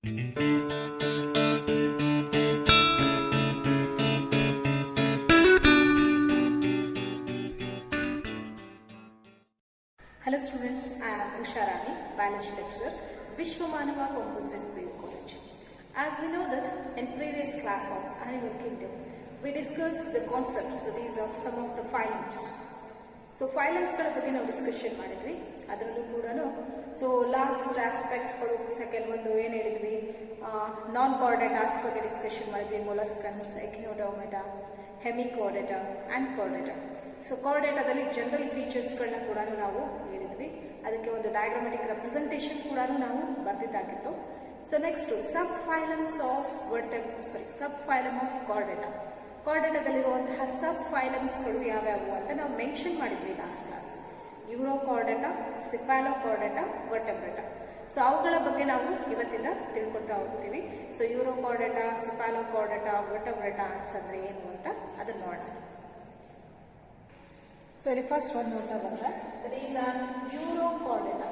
Hello students, I am Usha Rani, biology lecturer, Vishwamanava Composite PU College. As we know that in previous class of Animal Kingdom, we discussed the concepts, so these are some of the phylums. So phylums ಬಗ್ಗೆ ನಾವು discussion ಮಾಡಿದ್ವಿ, ಅದರಲ್ಲೂ ಕೂಡ so last ಆಸ್ಪೆಕ್ಟ್ಸ್ಗಳು ಕೆಲವೊಂದು ಏನು ಹೇಳಿದ್ವಿ, ನಾನ್ ಕಾರ್ಡೇಟಾಸ್ ಬಗ್ಗೆ discussion ಮಾಡಿದ್ವಿ, molluscans, echinodermata, hemichordata and chordata. So ಕಾರ್ಡೇಟಾದಲ್ಲಿ ಜನರಲ್ ಫೀಚರ್ಸ್ಗಳನ್ನ ಕೂಡ ನಾವು ಹೇಳಿದ್ವಿ, ಅದಕ್ಕೆ ಒಂದು ಡಯಾಗ್ರಾಮೆಟಿಕ್ ರೆಪ್ರೆಸೆಂಟೇಷನ್ ಕೂಡ ನಾವು ಬರ್ದಿದ್ದಾಗಿತ್ತು. So next subphylums of subphylum of chordata. ಕಾರ್ಡೇಟಾದಲ್ಲಿರುವಂತಹ ಸಬ್ ಫೈಲಮ್ಸ್ಗಳು ಯಾವ್ಯಾವು ಅಂತ ನಾವು ಮೆನ್ಷನ್ ಮಾಡಿದ್ವಿ last class. Urochordata, cephalochordata, vertebrata. So ಅವುಗಳ ಬಗ್ಗೆ ನಾವು ಇವತ್ತಿಂದ ತಿಳ್ಕೊಳ್ತಾ ಹೋಗ್ತೀವಿ. ಸೊ ಯೂರೋಕಾರ್ಡೇಟಾ, ಸಿಫಾಲೋಕಾರ್ಡೇಟಾ, ವರ್ಟೆಬ್ರೇಟಾ ಅಂದ್ರೆ ಏನು ಅಂತ ಅದನ್ನ ನೋಡೋಣ. ಸೊ ಇಲ್ಲಿ ಫಸ್ಟ್ ಒಂದು ನೋಡ್ತಾ ಬಂದ್ರೆ ದಟ್ ಈಸ್ ಯೂರೋಕಾರ್ಡೇಟಾ.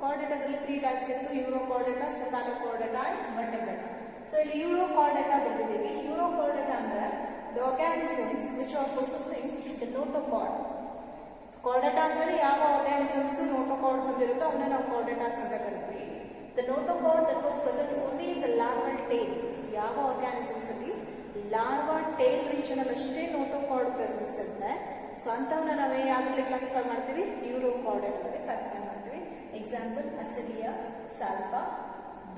ಕಾರ್ಡೇಟಾದಲ್ಲಿ 3 ಟೈಪ್ಸ್ ಇತ್ತು, ಯೂರೋಕಾರ್ಡೇಟಾ, ಸಿಫಾಲೋಕಾರ್ಡೇಟಾ ಅಂಡ್ ವರ್ಟೆಬ್ರೇಟಾ. ಸೊ ಇಲ್ಲಿ ಯೂರೋಕಾರ್ಡೇಟಾ ಬರ್ದಿದ್ದೀವಿ. ಯೂರೋಕಾರ್ಡೇಟಾ ಅಂದ್ರೆ the organisms which are possessing the notochord. So chordata ಅಂದ್ರೆ ಯಾವ organisms notochord ಹೊಂದಿರುತ್ತೋ ಅವನ್ನ ನಾವು chordatas ಅಂತ ಕರೀತೀವಿ. The notochord that was present only in the larval tail. ಯಾವ organisms ಅಲ್ಲಿ larva tail region ಅಲ್ಲಿ ಅಷ್ಟೇ notochord presence ಇರುತ್ತೆ. ಸೊ ಅಂತವನ್ನ ನಾವೇ ಯಾವಾಗಲೇ ಕ್ಲಾಸಿಫೈ ಮಾಡ್ತೀವಿ, ಯೂರೋಕಾರ್ಡೇಟಾ ಅಂತ ಕ್ಲಾಸಿಫೈ ಮಾಡ್ತೀವಿ. ಎಕ್ಸಾಂಪಲ್ ಅಸಿಲಿಯಾ, ಸಾಲ್ಪಾ,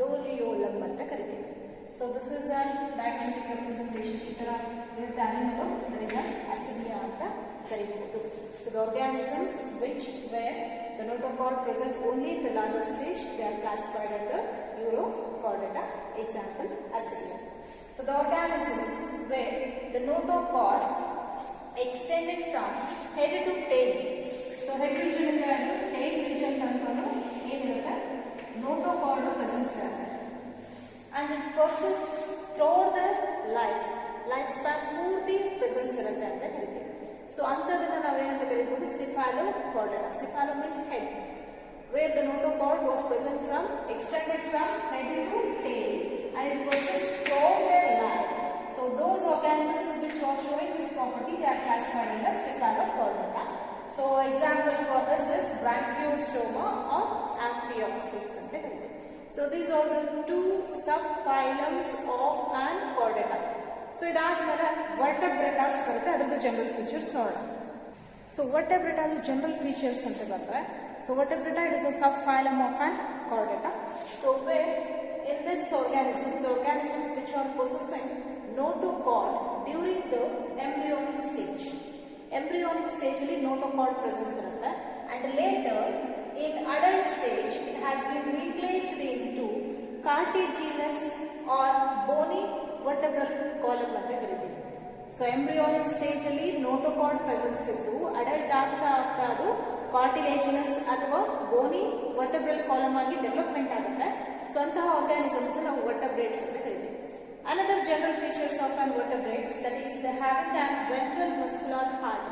ಡೋಲಿಯೋಲಮ್ ಅಂತ ಕರಿತೀವಿ. So this is a diagrammatic representation. ಈ ತರ ಇರುತ್ತೆ ಅನಿಮಲ್, ಅದರಿಂದ ಅಸಿಲಿಯಾ ಅಂತ ಕರೀಬಹುದು. So the organisms which where the notochord present only in the larval stage, they are classified under Eurochordata. Example Asilia. So the organisms where the notochord extended from head to tail. So head region ಇಂದ tail region ತನಕನೂ ಏನಿರುತ್ತೆ notochord presence ಇರುತ್ತೆ. And it persists throughout the lifespan ಪೂರ್ತಿ presence ಇರುತ್ತೆ ಅಂತ ಕರಿತೀವಿ. So ಅಂತದನ್ನ ನಾವೇನಂತ ಕರೀಬಹುದು, cephalochordata. Cephalo means head, where the notochord was present from extended from head to tail and it persists throughout their life. So those organisms which are showing this property, they are classified under Cephalochordata. So example for this is Branchiostoma or Amphioxus anta karitate. So these are the two subphylums of an chordata. So ಇದಾದ್ಮೇಲೆ vertebratas ಬರುತ್ತೆ, ಅದರದ್ದು general features ನೋಡೋಣ. So vertebrata general features ಅಂತ ಬಂದ್ರೆ, so vertebrata it is a subphylum of an chordata. So where in this organism, the organisms which are possessing notochord during the embryonic stage. Embryonic stage ಅಲ್ಲಿ notochord presence ಇರುತ್ತೆ and later in adult stage it has been replaced into cartilaginous or bony vertebral column ಅಂತ ಕರೀತೀವಿ. So embryonic stage ಅಲ್ಲಿ notochord presence ಇದ್ದು adult ಆಗ್ತಾ ಅದು cartilaginous ಅಥವಾ Boney ವರ್ಟೆಬ್ರಲ್ column ಆಗಿ ಡೆವಲಪ್ಮೆಂಟ್ ಆಗುತ್ತೆ. ಸೊ ಅಂತಹ ಆರ್ಗಾನಿಸಮ್ಸ್ ನಾವು ವರ್ಟೆಬ್ರೇಟ್ಸ್ ಅಂತ ಕರೀತೀವಿ. Another general features of an vertebrates, that is the having an ventral muscular heart.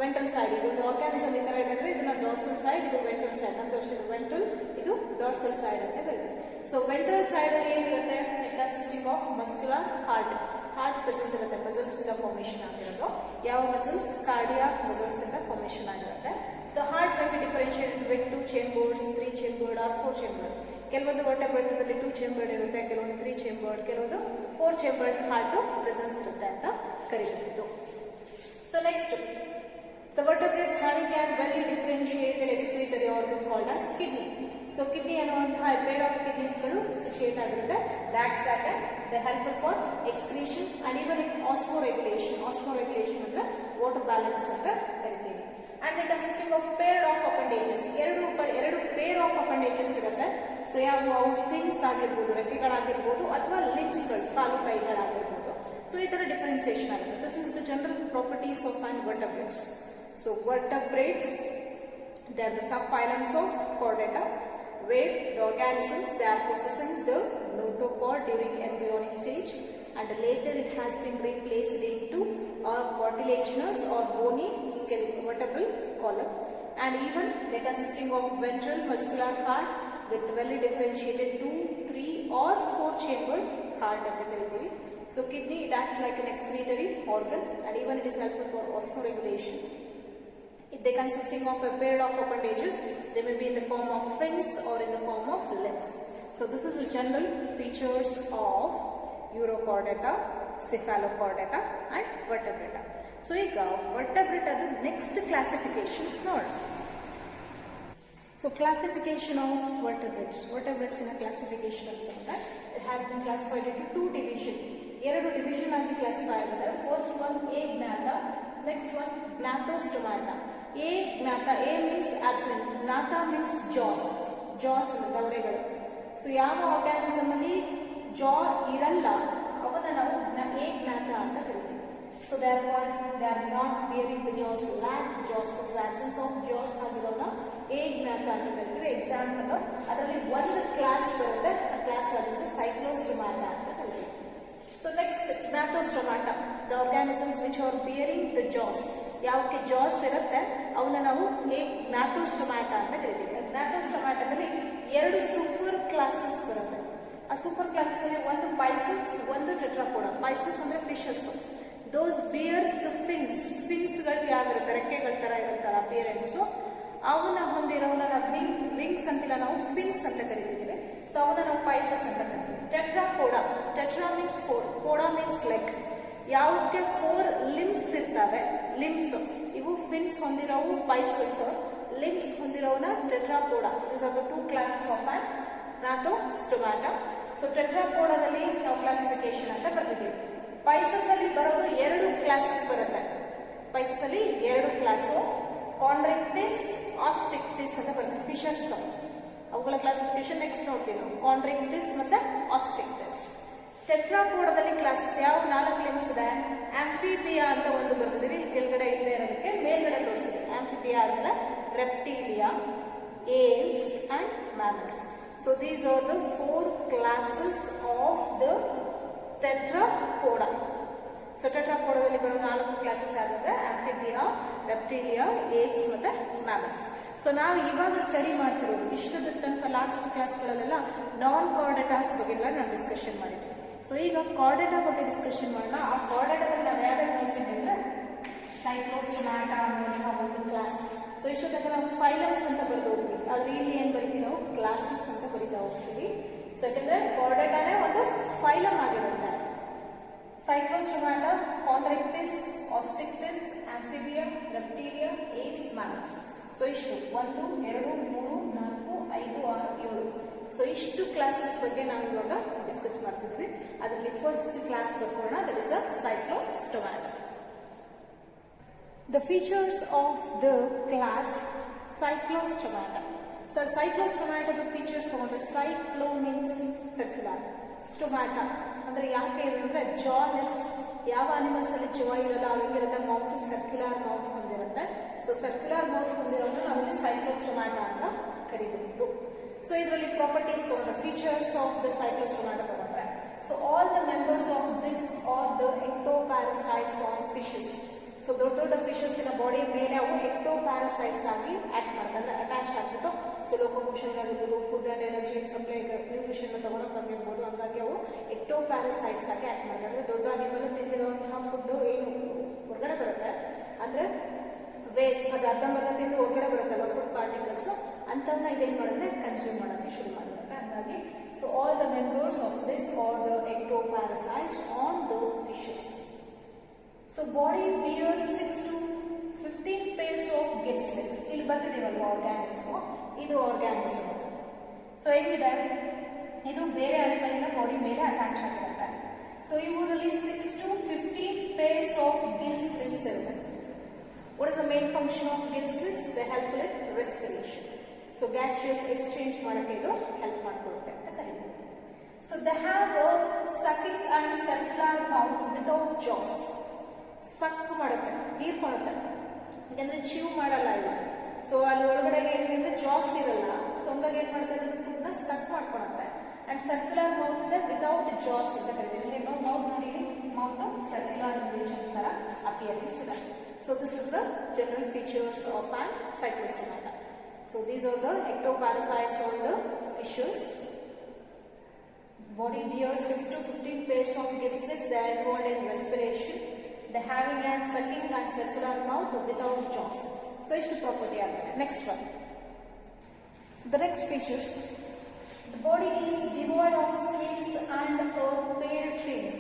Ventral side, ಇದು ಆರ್ಗಾನಿಸಮ್ ಈ ತರ ಇದೆ, ಇದನ್ನ ಡಾರ್ಸಲ್ ಸೈಡ್, ಇದು ವೆಂಟ್ರಲ್ ಸೈಡ್. ನಮ್ದು ಅಷ್ಟೇ ವೆಂಟ್ರಲ್, ಇದು ಡಾರ್ಸಲ್ ಸೈಡ್ ಅಂತ ಕರೀತೀವಿ. ಸೊ ವೆಂಟ್ರಲ್ ಸೈಡ್ ಅಲ್ಲಿ ಏನಿರುತ್ತೆ, consisting of muscular heart presence ಇರುತ್ತೆ. ಮಸಲ್ಸ್ ಇಂದ ಫಾರ್ಮೇಶನ್ ಆಗಿರೋದು. ಯಾವ ಮಸಲ್ಸ್? ಕಾರ್ಡಿಯಾಕ್ ಮಸಲ್ಸ್ ಇಂದ ಫಾರ್ಮೇಶನ್ ಆಗಿರುತ್ತೆ. ಸೊ ಹಾರ್ಟ್ ಬಗ್ಗೆ differentiate with 2 chambers, 3 chambered or 4 chambered. ಕೆಲವೊಂದು ವರ್ಟೆಬ್ರೇಟದಲ್ಲಿ 2 ಚೇಂಬರ್ಡ್ ಇರುತ್ತೆ, ಕೆಲವೊಂದು 3 ಚೇಂಬರ್ಡ್, ಕೆಲವೊಂದು 4 ಚೇಂಬರ್ಡ್ ಹಾರ್ಟ್ ಪ್ರೆಸೆನ್ಸ್ ಇರುತ್ತೆ ಅಂತ ಕರೀಬಹುದು. So next, the vertebrates having a very differentiated excretory organ called as kidney. So kidney ಅನ್ನುವಂತಹ pair of kidneys ಗಳು situate ಆಗಿರುತ್ತೆ. That's that they helpful for excretion and even in osmoregulation. Osmoregulation ಅಂದ್ರೆ water balance ಅಂತ ಕರಿತೀವಿ. And they consisting of pair of appendages. ಎರಡು pair of appendages ಇರುತ್ತೆ. So ಯಾವ fins ಆಗಿರ್ಬೋದು, ರೆಕ್ಕೆಗಳಾಗಿರ್ಬೋದು, ಅಥವಾ ಲಿಂಬ್ಸ್ ಗಳು, ಕಾಲು ಕೈಗಳಾಗಿರ್ಬೋದು. ಸೊ ಈ ತರ ಡಿಫರೆನ್ಸಿಯೇಷನ್ ಆಗುತ್ತೆ. This is the general properties of an vertebrates. So vertebrates, they are the subphylums of chordata, where the organisms they are possessing the notochord during embryonic stage and later it has been replaced into a cartilaginous or bony skeletal vertebral column, and even they consisting of ventral muscular heart with well differentiated 2, 3 or 4 heart ಅಂತ ಕರಿತೀವಿ. So kidney, it acts like an excretory organ and even it is helpful for osmoregulation. They consisting of a pair of appendages. They may be in the form of fins or in the form of limbs. So this is the general features of urochordata, cephalochordata and vertebrata. So ಈಗ vertebrata the next classifications ನೋಡಿ. So classification of vertebrates. Vertebrates in a classification of it has been classified into two divisions. ಎರಡು division ಆಗಿ classify ಆಗಿದೆ. First one agnatha, next one gnathostomata. Agnatha, a means absent, gnatha means jaws, jaws ಅಂದ್ರೆ ದವಡೆಗಳು. So ಯಾವ organism ಅಲ್ಲಿ ಜಾ ಇರಲ್ಲ ಅವನ್ನ ನಾವು ಎ ಜ್ಞಾತ ಅಂತ ಕರಿತೀವಿ. So they are not bearing the ಜಾಸ್, ಲ್ಯಾಕ್ ಜಾಸ್, ಆಬ್ಸೆನ್ಸ್ ಆಫ್ ಜಾಸ್ ಆಗಿರೋನ ಎ ಜ್ಞಾತ ಅಂತ ಕರಿತೀವಿ. ಎಕ್ಸಾಂಪಲ್ ಅದರಲ್ಲಿ ಒಂದು ಕ್ಲಾಸ್ ಬರುತ್ತೆ, ಆ ಕ್ಲಾಸ್ ಆಗಿರುತ್ತೆ ಸೈಕ್ಲೋಸ್ಟೊಮಾಟ ಅಂತ ಕರಿತೀವಿ. So next, gnatostomata, the organisms which are bearing the jaws. ಯಾವಕ್ಕೆ ಜಾಸ್ ಇರುತ್ತೆ ಅವನ್ನ ನಾವು gnatostomata ಅಂತ ಕರಿತೀವಿ. gnatostomataದಲ್ಲಿ ಎರಡು ಸೂಪರ್ ಕ್ಲಾಸಸ್ ಬರುತ್ತೆ. ಆ ಸೂಪರ್ ಕ್ಲಾಸಸ್ ಅಲ್ಲಿ ಒಂದು ಪೈಸಸ್, ಒಂದು ಟೆಟ್ರಾಪೋಡಾ. ಪೈಸಸ್ ಅಂದ್ರೆ fishes. Those bears the fins. ಫಿನ್ಸ್ಗಳು ಯಾವಿರುತ್ತೆ, ರೆಕ್ಕೆಗಳ ತರ ಇರುತ್ತಲ್ಲ ಅಪಿಯರೆನ್ಸ್, ಅವನ್ನ ಹೊಂದಿರೋನ ನಾವು ವಿಂಗ್ಸ್ ಅಂತಿಲ್ಲ, ನಾವು ಫಿನ್ಸ್ ಅಂತ ಕರಿತೀವಿ. ಸೊ ಅವನ್ನ ನಾವು ಪೈಸಸ್ ಅಂತ ಕರಿತೀವಿ. Tetrapoda, tetra means four, poda means leg. ಯಾವಕ್ಕೆ 4 ಲಿಂಬ್ಸ್ ಇರ್ತವೆ, ಲಿಂಬ್ಸ್ ಇವು ಫಿನ್ಸ್ ಹೊಂದಿರೋವು ಪೈಸಸ್, ಲಿಂಬ್ಸ್ ಹೊಂದಿರೋನ tetrapoda. These are the two classes of on gnatostomata. ಸೊ ಟೆಟ್ರಾಪೋಡಾದಲ್ಲಿ ನಾವು ಕ್ಲಾಸಿಫಿಕೇಶನ್ ಅಂತ ಬರ್ತಿದ್ದೀವಿ. ಪೈಸಸ್ ಅಲ್ಲಿ ಬರೋದು 2 ಕ್ಲಾಸಸ್ ಬರುತ್ತೆ. ಪೈಸಸ್ ಅಲ್ಲಿ 2 ಕ್ಲಾಸು, ಕಾಂಡ್ರಿಕ್ಟಿಸ್, ಆಸ್ಟಿಕ್ಟಿಸ್ ಅಂತ ಬರುತ್ತೆ. ಫಿಶಸ್ ಅವುಗಳ ಕ್ಲಾಸಿಫಿಕೇಶನ್ ನೆಕ್ಸ್ಟ್ ನೋಡ್ತೀವಿ ನಾವು. ಕಾಂಡ್ರಿಕ್ಟಿಸ್ ಮತ್ತೆ ಆಸ್ಟಿಕ್ಟಿಸ್. ಟೆಟ್ರಾಪೋಡಾದಲ್ಲಿ ಕ್ಲಾಸಸ್ ಯಾವ 4 ಲಿಂಬ್ಸ್ ಇದೆ. ಆಂಫಿಬಿಯಾ ಅಂತ ಒಂದು ಬರ್ತಿದ್ದೀವಿ, ಕೆಳಗಡೆ ಇದೆ ಇರೋದಕ್ಕೆ ಮೇಲ್ಗಡೆ ತೋರಿಸಿದೆ. ಆಂಫಿಬಿಯಾ ಅಂದ್ರೆ reptilia, aves and mammals. So these are the 4 classes of the tetrapoda. So ಟೆಟ್ರಾಪೋಡಾದಲ್ಲಿ ಬರೋ 4 ಕ್ಲಾಸಸ್ ಆಗುತ್ತೆ, ಆಂಫಿಬಿಯಾ, ರೆಪ್ಟಿಲಿಯಾ, ಏವ್ಸ್ ಮತ್ತೆ ಮ್ಯಾಮಲ್ಸ್. ಸೊ ನಾವು ಇವಾಗ ಸ್ಟಡಿ ಮಾಡ್ತಿರೋದು ಇಷ್ಟದ ತನಕ ಲಾಸ್ಟ್ ಕ್ಲಾಸ್ಗಳಲ್ಲೆಲ್ಲ ನಾನ್ ಕಾರ್ಡೆಟಾಸ್ ಬಗ್ಗೆ ಎಲ್ಲ ನಾನು ಡಿಸ್ಕಷನ್ ಮಾಡಿದ್ವಿ. ಸೊ ಈಗ ಕಾರ್ಡೆಟಾ ಬಗ್ಗೆ ಡಿಸ್ಕಷನ್ ಮಾಡೋಣ. ಆ ಕಾರ್ಡೆಟಾದಲ್ಲಿ ನಾವು ಯಾವ್ಯಾವ ನೋಡ್ತೀವಿ ಅಂದ್ರೆ ಸೈಕ್ಲೋಸ್ಟೊಮಾಟ ಅನ್ನೋ ಒಂದು ಕ್ಲಾಸ್. ಸೊ ಇಷ್ಟು ತನಕ ನಾವು ಫೈಲಮ್ಸ್ ಅಂತ ಬರೆದು ಹೋಗ್ತೀವಿ, ಆದ್ರೆ ಇಲ್ಲಿ ಏನ್ ಬರೀತೀವಿ ನಾವು ಕ್ಲಾಸಸ್ ಅಂತ ಬರೀತಾ ಹೋಗ್ತೀವಿ. ಸೊ ಯಾಕಂದ್ರೆ ಕಾರ್ಡೆಟಾನೇ ಒಂದು ಫೈಲಮ್ ಆಗಿರುತ್ತೆ. Cyclostomata, Chondrichthyes, Ostichthys, Amphibia, Reptilia, Apes, Mammals. So ಇಷ್ಟು 1, 2, 3, 4, 5, 6, 7. ಸೊ ಇಷ್ಟು ಕ್ಲಾಸಸ್ ಬಗ್ಗೆ ನಾವು ಇವಾಗ ಡಿಸ್ಕಸ್ ಮಾಡ್ತಿದ್ವಿ. ಅದರಲ್ಲಿ ಫಸ್ಟ್ ಕ್ಲಾಸ್ ಬರ್ಕೋಣ, that is a cyclostomata. The features of the class Cyclostomata. So Cyclostomata the features ತಗೊಂಡ್ರೆ cyclo means circular, stomata ಅಂದ್ರೆ ಯಾಕೆ ಇದೆ ಅಂದ್ರೆ ಜಾಲೆಸ್. ಯಾವ ಅನಿಮಲ್ಸ್ ಅಲ್ಲಿ ಜಾ ಇರಲ್ಲ ಅವಾಗಿರುತ್ತೆ, ಮೌತ್ ಸರ್ಕ್ಯುಲರ್ ಮೌತ್ ಹೊಂದಿರುತ್ತೆ. ಸೊ ಸರ್ಕ್ಯುಲರ್ ಮೌತ್ ಹೊಂದಿರೋದು ನಾವಲ್ಲಿ ಸೈಕ್ಲೋಸ್ಟೊಮಾಟಾ ಅಂತ ಕರಿಬಹುದು. ಸೊ ಇದರಲ್ಲಿ ಪ್ರಾಪರ್ಟೀಸ್ ತಗೊಂಡ್ರೆ ಫೀಚರ್ಸ್ ಆಫ್ ದ ಸೈಕ್ಲೋಸ್ಟೊಮಾಟಾ ತಗೊಂಡ್ರೆ, so all the members of this are the ectoparasites on fishes. So ದೊಡ್ಡ ದೊಡ್ಡ ಫಿಶಸ್ ಇನ ಬಾಡಿ ಮೇಲೆ ಅವು ಎಕ್ಟೋಪ್ಯಾರಸೈಟ್ಸ್ ಆಗಿ ಆಕ್ಟ್ ಮಾಡ್ತಾರೆ, ಅಂದ್ರೆ ಅಟ್ಯಾಚ್ ಆಗ್ಬಿಟ್ಟು ಸೊ ಲೋಕೋಮೋಷನ್ ಆಗಿರ್ಬೋದು, food and energy supply nutrition ತಗೊಳಕ್ಕಾಗಿರ್ಬೋದು, ಹಂಗಾಗಿ ಅವು ಎಕ್ಟೋಪ್ಯಾರಸೈಟ್ಸ್ ಆಗಿ ಆಕ್ಟ್ ಮಾಡ್ತಾರೆ. ಅಂದ್ರೆ ದೊಡ್ಡ ಅನಿಮಲ್ ತಿಂದಿರುವಂತಹ ಫುಡ್ ಏನು ಹೊರಗಡೆ ಬರುತ್ತೆ ಅಂದ್ರೆ ವೇಸ್ಟ್, ಅದು ಅರ್ಧಂಬರ್ಧ ತಿಂದು ಹೊರಗಡೆ ಬರುತ್ತಲ್ಲ ಫುಡ್ ಪಾರ್ಟಿಕಲ್ಸ್, ಅಂತವನ್ನ ಇದೇನ್ ಮಾಡುತ್ತೆ ಕನ್ಸ್ಯೂಮ್ ಮಾಡೋಕ್ಕೆ ಶುರು ಮಾಡುತ್ತೆ. ಹಾಗಾಗಿ so all the members of this are the ectoparasites on the fishes. So body bears 6 to 15 pairs of gill slits. ಇಲ್ಲಿ ಬರ್ತಿದೀವಲ್ವ ಆರ್ಗ್ಯಾನಿಸಮ್, ಇದು ಆರ್ಗ್ಯಾನಿಸಮ್. ಸೊ ಹೆಂಗಿದೆ, ಇದು ಬೇರೆ ಅನಿಮಲಿನ ಬಾಡಿ ಮೇಲೆ ಅಟ್ಯಾಚ್ ಆಗಿರುತ್ತೆ. ಸೊ ಇವರಲ್ಲಿ 6 to 15 pairs of gill slits ಇರುತ್ತೆ. What is the main function of gill slits? They help in respiration. So gaseous exchange ಮಾಡಕ್ಕೆ ಇದು ಹೆಲ್ಪ್ ಮಾಡ್ಕೊಡುತ್ತೆ ಅಂತ ಕರೀಬಹುದು. So they have a sucking and circular mouth without jaws. ಸಕ್ ಮಾಡುತ್ತೆ, ಹೀರ್ಕೊಳ್ಳುತ್ತೆ, ಯಾಕಂದ್ರೆ chew ಮಾಡಲ್ಲ ಇಲ್ಲ. So ಅಲ್ಲಿ ಒಳಗಡೆ ಏನಂದ್ರೆ ಜಾಸ್ ಇರಲ್ಲ. ಸೊ ಹಂಗಾಗಿ ಏನ್ ಮಾಡ್ತಾ ಇದ್ರೆ ಫುಡ್ ನ ಸಕ್ ಮಾಡ್ಕೊಳುತ್ತೆ. ಅಂಡ್ ಸರ್ಕ್ಯುಲರ್ ಮೌತ್ ಇದೆ ವಿತೌಟ್ ಜಾಸ್ ಅಂತ ಕರಿತೀವಿ. ಮೌತ್ ನೋಡಿ, ಮೌತ್ ಸರ್ಕ್ಯುಲರ್ ರೀಜನ್ ತರ ಅಪಿಯರೆನ್ಸ್ ಇದೆ. So this is the general features of an Cyclostomata. So these are the ectoparasites on the fishes. body wears 6 to 15 pairs of gill slits. They are involved in respiration. They having a sucking and circular mouth without jaws. So it's the property of it. Next one. So the next features. The body is devoid of scales and paired fins.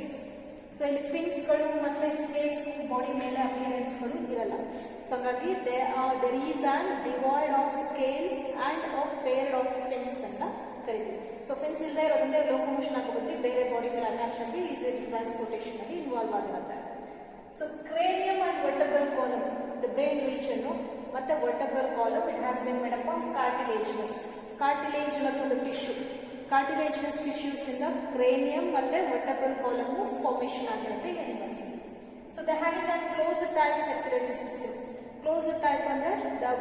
So ಇಲ್ಲಿ fins ಗಳು ಮತ್ತೆ scales body ಮೇಲೆ appearance ಗಳು ಇರಲ್ಲ. So ಹಾಗಾಗಿ there is an devoid of scales and a pair of fins ಅಂತ ಕರೀತೀವಿ. So fins ಇಲ್ಲದೆ ಇರೋದ್ರಿಂದ ಲೋಕೋಮೋಷನ್ ಆಗೋ ಬದಲಿ ಬೇರೆ ಬಾಡಿ ಮೇಲೆ ಅಟ್ಯಾಚ್ ಆಗಿ ಈಸಿ ಟ್ರಾನ್ಸ್ಪೋರ್ಟೇಷನ್ ಅಲ್ಲಿ ಇನ್ವಾಲ್ವ್ ಆಗಿರುತ್ತೆ. So cranium and vertebral column, the brain region ಮತ್ತೆ vertebral column, it has been made up of cartilaginous. Cartilage ಅನ್ನೋದು ಒಂದು ಟಿಶ್ಯೂ. ಕಾರ್ಟಿಲೇಜಿನಸ್ ಟಿಶ್ಯೂಸ್ ಇಂದ ಕ್ರೇನಿಯಂ ಮತ್ತೆ ವರ್ಟೆಬ್ರಲ್ ಕಾಲಮ್ ಫಾರ್ಮೇಶನ್ ಆಗಿರುತ್ತೆ animals. So they having a close type circulatory system. Closed type under the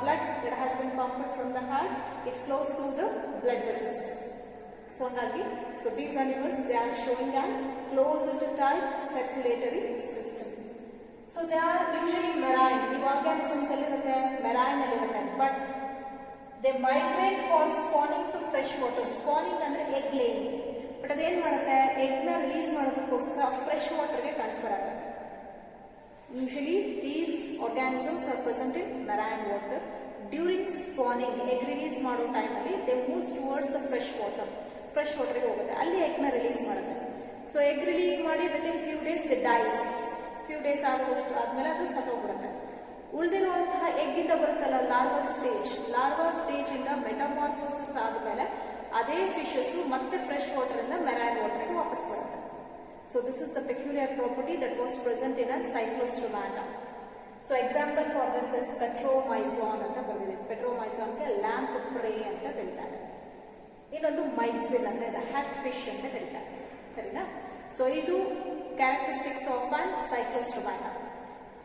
blood that has been pumped from the heart, it flows through the blood vessels. So these animals, they are showing a closed type circulatory system. So they are usually marine. The organisms marine but they migrate for spawning to fresh water. Spawning ಅಂದ್ರೆ egg laying. But ಅದೇನ್ ಮಾಡುತ್ತೆ, egg ನ release ಮಾಡೋದಕ್ಕೋಸ್ಕರ fresh water ಗೆ transfer ಆಗುತ್ತೆ. Usually these organisms are present in marine water. During spawning, egg release ಮಾಡೋ ಟೈಮಲ್ಲಿ they moves towards the fresh water. Fresh water ಗೆ ಹೋಗುತ್ತೆ, ಅಲ್ಲಿ egg ನ ರಿಲೀಸ್ ಮಾಡುತ್ತೆ. ಸೊ egg ರಿಲೀಸ್ ಮಾಡಿ within few days they dies. few days ಆದ್ಮೇಲೆ ಅದು ಸತ್ತೋಗ್ಬಿಡುತ್ತೆ. ಉಳಿದಿರುವಂತಹ egg ಇಂದ ಬರುತ್ತಲ್ಲ larval stage ಇಂದ ಮೆಟಾಮಾರ್ಫೋಸಿಸ್ ಆದ್ಮೇಲೆ ಅದೇ ಫಿಶಸ್ ಮತ್ತೆ ಫ್ರೆಶ್ ವಾಟರ್ ಇಂದ marine water ಗೆ ವಾಪಸ್ ಬರುತ್ತೆ. So this is the peculiar property that was present in a cyclostomata. So example for this is Petromyzon anta bardiದೆ. Petromyzon ಗೆ lamp prey ಅಂತ ಕರೀತಾರೆ. ಇನ್ನೊಂದು myxin ಅಂತ ಇದೆ, hat fish ಅಂತ ಕರೀತಾರೆ. ಸರಿನಾ? So ಇದು characteristics of an cyclostomata.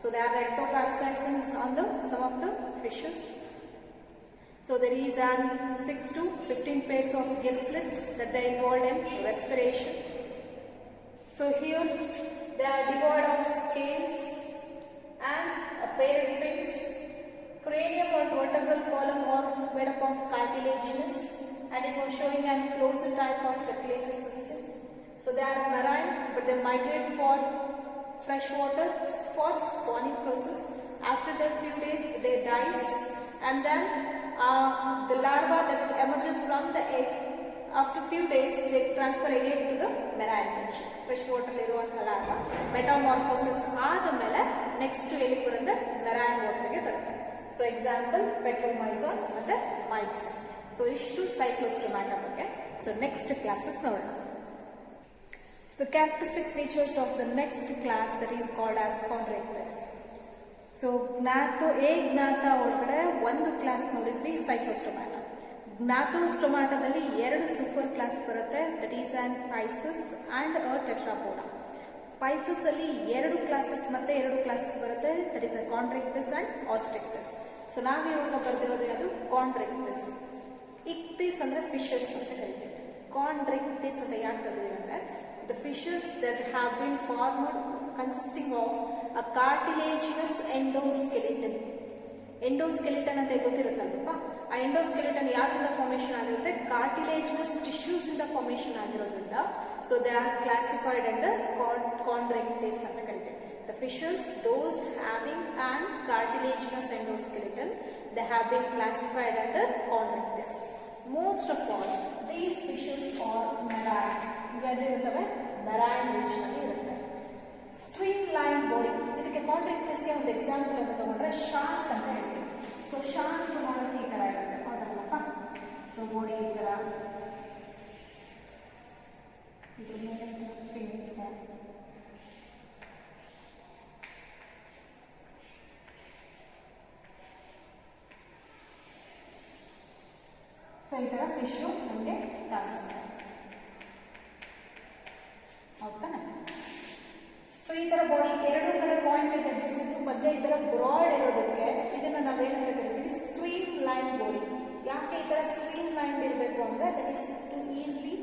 So there are ectoparasites on the some of the fishes. So there is an 6 to 15 pairs of gill slits that they involved in respiration. So here they are devoid of scales and a pair of fins. Cranium or vertebral column are made up of cartilaginous, and it was showing a closed type of circulatory system. So they are marine, but they migrate for fresh water for spawning process. After that few days they dies, and then the larva that emerges from the egg, after few days they transfer again to the marine region. Fresh water ಇರುವಂತಹ larva metamorphosis ಆದಮೇಲೆ next ಎಲ್ಲಿ ಬರುತ್ತೆ, marine water ಗೆ ಬರುತ್ತೆ. So example Petromyzon ಮತ್ತೆ myxin. So ಇಷ್ಟು cyclostomata ಬಗ್ಗೆ. So next classes ನೋಡೋಣ. The characteristic features of the next class that is called as chondrichthyes. So ಜ್ಞಾತ ಒಳಗಡೆ ಒಂದು ಕ್ಲಾಸ್ ನೋಡಿದ್ವಿ cyclostomata. ಜ್ಞಾತೋಸ್ಟೊಮಾಟದಲ್ಲಿ 2 ಸೂಪರ್ ಕ್ಲಾಸ್ ಬರುತ್ತೆ, that is on pisces and a tetrapoda. Pisces ಅಲ್ಲಿ 2 classes ಮತ್ತೆ 2 ಕ್ಲಾಸಸ್ ಬರುತ್ತೆ, that is a chondrichthyes and osteichthyes. So ನಾವು ಇವಾಗ ಬರ್ದಿರೋದು ಯಾವುದು, ಕಾಂಡ್ರಿಕ್ಟಿಸ್. ಇಕ್ತಿಸ್ ಅಂದ್ರೆ ಫಿಶಸ್ ಅಂತ ಕರಿತೀವಿ. ಕಾಂಡ್ರಿಕ್ಟಿಸ್ ಅಂತ ಯಾಕೆ ಕರಿತೀವಿ ಅಂದ್ರೆ the fishes that have been formed consisting of a cartilaginous endoskeleton. Endoskeleton ಅಂತ ಗೊತ್ತಿರುತ್ತಲ್ವಾ, ಆ ಎಂಡೋಸ್ಕೆಲಿಟನ್ ಯಾವ್ದಿಂದ ಫಾರ್ಮೇಶನ್ ಆಗಿರುತ್ತೆ, ಕಾರ್ಟಿಲೇಜಿನಸ್ ಟಿಶ್ಯೂಸ್ ಇಂದ ಫಾರ್ಮೇಶನ್ ಆಗಿರೋದ್ರಿಂದ so they are classified under Chondrichthyes ಅಂತ ಕರಿತೀವಿ. The fishes those having an cartilaginous endoskeleton they have been classified under Chondrichthyes. Most of all these fishes are marine. ಇವೆಲ್ಲಿರುತ್ತವೆ, marine region ಅಲ್ಲಿ ಇರುತ್ತೆ. Stream line body, ಇದಕ್ಕೆ ಕಾಂಟ್ರಿಕ್ಟಿಸ್ಗೆ ಒಂದು example ಅಂತ ತಗೊಂಡ್ರೆ shark ಅಂತ ಹೇಳ್ತೀವಿ. ಸೊ ಶಾರ್ಕ್ ನೋಡೋಕೆ ಈ ತರ ಇರುತ್ತೆ, ಹೌದಲ್ಲಪ್ಪ. ಸೊ ಬಾಡಿ ಈ ತರ, ಇದ್ರ ಮೇಲೆ ಫಿನ್ ಇದೆ. ಸೊ ಈ ತರ ಫಿಶ್ ನಮಗೆ ಕಾಣಿಸುತ್ತೆ, ಹೌದಾನೆ. ಸೊ ಈ ತರ ಬಾಡಿ 2 ಕಡೆ ಪಾಯಿಂಟೆಡ್ ಎಡ್ಜಸ್ ಇದ್ದು ಮಧ್ಯೆ ಈ ತರ ಬ್ರಾಡ್ ಇರೋದಕ್ಕೆ ಇದನ್ನ ನಾವೇನಂತ ಕರಿತೀವಿ, ಸ್ಟ್ರೀಮ್ ಲೈನ್ ಬಾಡಿ. ಯಾಕೆ ಈ ತರ ಸ್ಟ್ರೀಮ್ ಲೈನ್ ಇರಬೇಕು ಅಂದ್ರೆ that is to easily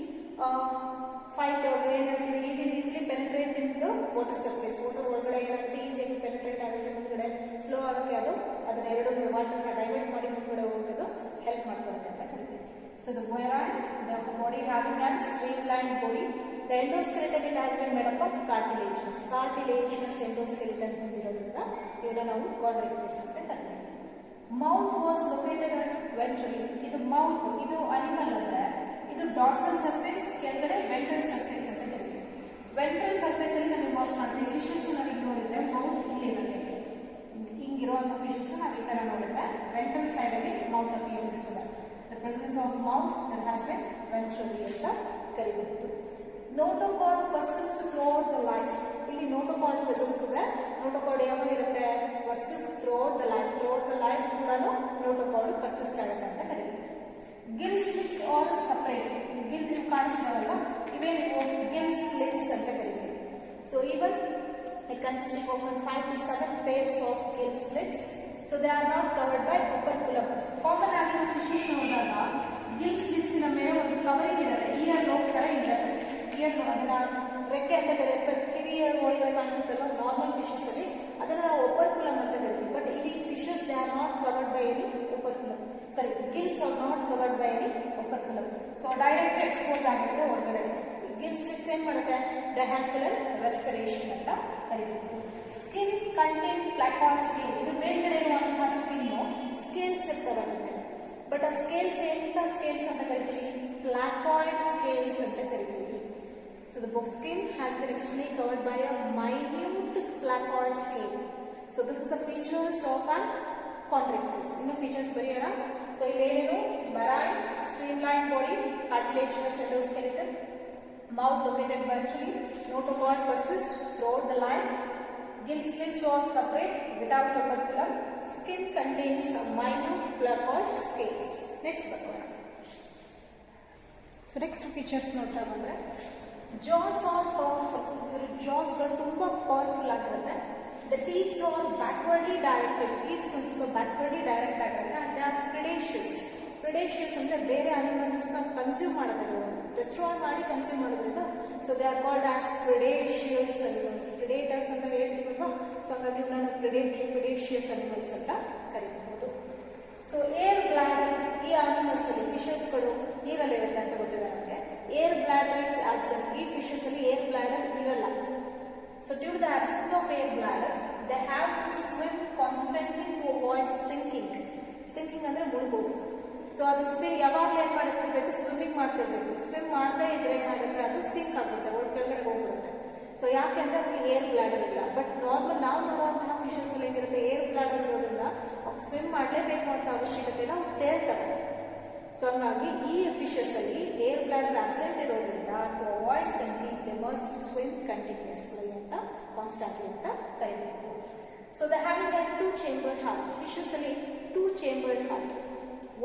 fight ಏನಂತೀವಿ, easily penetrate in the water surface. Water ಒಳಗಡೆ ಏನಾಗುತ್ತೆ, ಈಸಿಯಾಗಿ ಪೆನೆಟ್ರೇಟ್ ಆಗುತ್ತೆ, ಮುಂದ್ಗಡೆ ಫ್ಲೋ ಆಗುತ್ತೆ. ಅದನ್ನ 2 ವಾಟರ್ನ ಡೈವರ್ಟ್ ಮಾಡಿ ಮುಂದ್ಗಡೆ ಹೋಗೋದು ಹೆಲ್ಪ್ ಮಾಡ್ಕೊಡುತ್ತೆ ಅಂತ ಕರಿತೀವಿ. So the bovine, the body having a streamlined body. The endoskeleton it has been made up of cartilaginous endoskeleton ಹೊಂದಿರೋದ್ರಿಂದ ಇವನ್ನ ನಾವು quadriceps ಅಂತ ಕರೀತೀವಿ. Mouth was located at ventrally. ಇದು mouth, ಇದು animal ಅಂದ್ರೆ ಇದು dorsal surface, ಕೆಳಗಡೆ ventral surface ಅಂತ ಕರೀತೀವಿ. Ventral surface ಅಲ್ಲಿ ನಾವು ವಾಚ್ ಮಾಡ್ತೀವಿ. ಫಿಶಸ್ ನಾವು ನೋಡಿದ್ರೆ ಮೌತ್ ಇಲ್ಲಿ ಇರುತ್ತೆ. ಹಿಂಗಿರುವಂತ ಫಿಶಸ್ ನಾವು ಈ ತರ ನೋಡಿದ್ರೆ ventral side ಅಲ್ಲಿ ಮೌತ್ ಅಪಿಯರೆನ್ಸ್ ಇದೆ. The presence of mouth that has been ventrally ಅಂತ ಕರೀಬಹುದು. Notochord persists throughout the life. ಇಲ್ಲಿ notochord presence ಇದೆ. notochord ಯಾವಾಗಿರುತ್ತೆ? persists throughout the life. throughout the life ಕೂಡ notochord persist ಆಗುತ್ತೆ ಅಂತ ಕರೀಬಹುದು. Gill slits are separate. Gilles ನೀವು ಕಾಣಿಸ್ತಾವಲ್ಲ ಇವೇ ನೀವು gill slits ಅಂತ ಕರೀತೀವಿ. So even it consisting of 5 to 7 pairs of gill slits. So they are not covered by operculum. Common ಆಗಿ ನಾವು ಫಿಶಸ್ ನೋಡಿದಾಗ ಗಿಲ್ ಸ್ಲಿಟ್ಸ್ ನ ಮೇಲೆ ಒಂದು ಕವರಿಂಗ್ ಇರುತ್ತೆ. ಇಯರ್ ಲೋಬ್ ತರ ಇರುತ್ತೆ. ಇಯರ್ ಅದನ್ನ ರೆಕ್ಕೆ ಅಂತ ಕರೀತಾರೆ. ಕಿವಿಯ ಒಳಗಡೆ ಕಾಣಿಸುತ್ತಲ್ಲ ನಾರ್ಮಲ್ ಫಿಶಸ್ ಅಲ್ಲಿ ಅದನ್ನ ನಾವು ಒಪರ್ಕುಲಮ್ ಅಂತ ಕರಿತೀವಿ. ಬಟ್ ಇಲ್ಲಿ fishes they are not covered by any operculum. Sorry, gills are not covered by any operculum. So direct expose ಆಗುತ್ತೆ ಹೊರಗಡೆ. ಗಿಲ್ ಸ್ಲಿಟ್ಸ್ ಏನ್ ಮಾಡುತ್ತೆ? ಡೈಹಾಫಿಲರ್ ರೆಸ್ಪಿರೇಷನ್ ಅಂತ ಕರೀಬಹುದು. Skin contain placoid scale. ಇದು ಮೇಲ್ಗಡೆ ಇರುವಂತಹ ಸ್ಕಿನ್ ಸ್ಕೇಲ್ಸ್ ಇರ್ತವೆ ಮೇಲೆ. ಬಟ್ ಆ ಸ್ಕೇಲ್ಸ್ ಎಂತ ಸ್ಕೇಲ್ಸ್ ಅಂತ ಕರಿತೀವಿ? ಪ್ಲಾಕಾಯ್ಡ್ ಸ್ಕೇಲ್ಸ್ ಅಂತ ಕರಿತೀವಿ. So the skin has been extremely covered by a minute placoid scale. So this is the features of an chondrichthyes. In the features bariyana. So illenenu marine, streamlined body, cartilaginous endoskeleton, mouth located ventrally, notochord persists throughout the life, gill slits are separate without operculum, skin contains minute placoid scales. Next barkoda. So next features ನೋಡ್ತಾ ಬಂದ್ರೆ jaws are powerful. jaws ಗಳು ತುಂಬಾ powerful ಆಗಿರುತ್ತೆ. The teeth are backwardly directed. teeth ಒಂದು ಸ್ವಲ್ಪ backwardly direct ಆಗಿರುತ್ತೆ. And they are predaceous. predaceous ಅಂದ್ರೆ ಬೇರೆ ಅನಿಮಲ್ಸ್ ಕನ್ಸ್ಯೂಮ್ ಮಾಡೋದು, ಡಿಸ್ಟ್ರಾಯ್ ಮಾಡಿ ಕನ್ಸ್ಯೂಮ್ ಮಾಡೋದ್ರಿಂದ so they are called as predaceous animals. predators ಅಂತ ಹೇಳ್ತೀವಲ್ವಾ, ಸೊ ಹಾಗಾಗಿ ಇವನ್ನ predaceous animals ಅಂತ ಕರೀಬಹುದು. ಸೊ ಏರ್ ಬ್ಲಾಡರ್ ಈ ಅನಿಮಲ್ಸ್ ಅಲ್ಲಿ ಫಿಶಸ್ಗಳು ನೀರಲ್ಲಿರುತ್ತೆ ಅಂತ ಗೊತ್ತಿದೆ ನಮಗೆ. Air bladder is absent. ಈ ಫಿಶಸ್ ಅಲ್ಲಿ ಏರ್ ಬ್ಲಾಡರ್ ಇರಲ್ಲ. So due to the absence of air bladder they have to swim constantly to avoid sinking. Sinking ಅಂದ್ರೆ ಮುಳುಗೋದು. ಸೊ ಅದು ಯಾವಾಗಲೂ ಏನ್ ಮಾಡ್ತಿರ್ಬೇಕು? ಸ್ವಿಮ್ಮಿಂಗ್ ಮಾಡ್ತಿರ್ಬೇಕು. ಸ್ವಿಮ್ ಮಾಡದೇ ಇದ್ರೆ ಏನಾಗುತ್ತೆ? ಅದು ಸಿಂಕ್ ಆಗುತ್ತೆ, ಕೆಳಗಡೆ ಹೋಗ್ಬಿಡುತ್ತೆ. ಸೊ ಯಾಕೆಂದ್ರೆ ಅದಕ್ಕೆ ಏರ್ ಬ್ಲಾಡರ್ ಇಲ್ಲ. ಬಟ್ ನಾರ್ಮಲ್ ನಾವು ನೋಡುವಂತಹ ಫಿಶಸ್ ಅಲ್ಲಿ ಏನಿರುತ್ತೆ? ಏರ್ ಬ್ಲಾಡರ್ ಇರೋದ್ರಿಂದ ಅವು ಸ್ವಿಮ್ ಮಾಡಲೇಬೇಕು ಅಂತ ಅವಶ್ಯಕತೆ ಇಲ್ಲ, ಅವು ತೇಳ್ತವೆ. ಸೊ ಹಂಗಾಗಿ ಈ ಫಿಶಸ್ ಅಲ್ಲಿ ಏರ್ ಬ್ಲಾಡರ್ ಅಬ್ಸೆಂಟ್ ಇರೋದ್ರಿಂದ to avoid sinking they must swim continuously ಅಂತ ಕಾನ್ಸ್ಟೆಂಟ್ಲಿ ಅಂತ ಕರೀಬಹುದು. So the having a 2 chambered heart. Fishes ಅಲ್ಲಿ 2 chambered heart,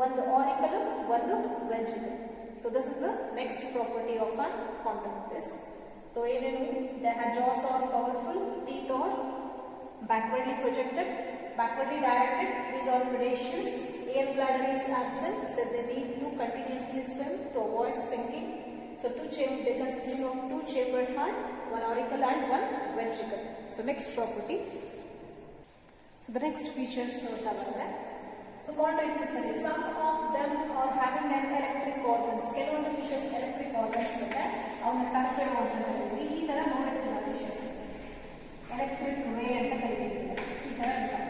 ಒಂದು auricle, ಒಂದು ventricle. So this is the next property of an chondrichthyes. So ಏನೇನು? The jaws are powerful, teeth are backwardly projected, backwardly directed. These are predaceous. Air bladder is absent, so they need to continuously swim to avoid sinking. So they consisting of 2 chambered heart, one auricle and one ventricle. So next property. So the next features ನೋಡ್ತಾ ಬಂದ್ರೆ so chondrichthyes ಅಲ್ಲಿ some of them are having an electric organs. ಕೆಲವೊಂದು fishes electric organs ಇರುತ್ತೆ, ಅವನ್ನ ಟರ್ಪೆಡೋ ಅಂತ ಕರಿತೀವಿ. ಈ ತರ ನೋಡಿರ್ತೀವಿ ಫಿಶಸ್, ಎಲೆಕ್ಟ್ರಿಕ್ ವೇ ಅಂತ ಕರಿತೀವಿ. ಈ ತರ ಇರುತ್ತೆ.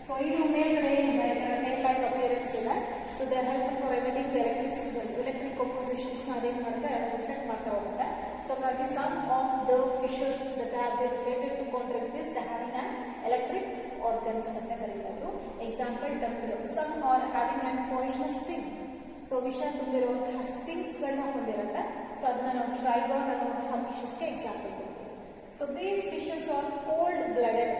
ಸೊ ಇದು ಮೇಲ್ಗಡೆ ಏನಿದೆ ಟೈಲ್ ಲೈಕ್ ಅಪಿಯರೆನ್ಸ್ ಇದೆ. So they are helpful for emitting the electric compositions ಅದೇನು ಮಾಡುತ್ತೆ ರಿಫ್ಲೆಕ್ಟ್ ಮಾಡ್ತಾ ಹೋಗುತ್ತೆ. ಸೊ ಹಾಗಾಗಿ some of the fishes that have been related to chondrichthyes they having an electric organs ಅಂತ ಕರೀಬಹುದು. Example torpedo. Some are having an poisonous sting. So ವಿಷ ತುಂಬಿರುವಂತಹ stings ಗಳನ್ನ ಹೊಂದಿರುತ್ತೆ. ಸೊ ಅದನ್ನ ನಾವು ಟ್ರೈಗಾನ್ ಅನ್ನುವಂತಹ ಫಿಶಸ್ಗೆ ಎಕ್ಸಾಂಪಲ್ ಕೊಡ್ತೀವಿ. So these fishes are cold blooded.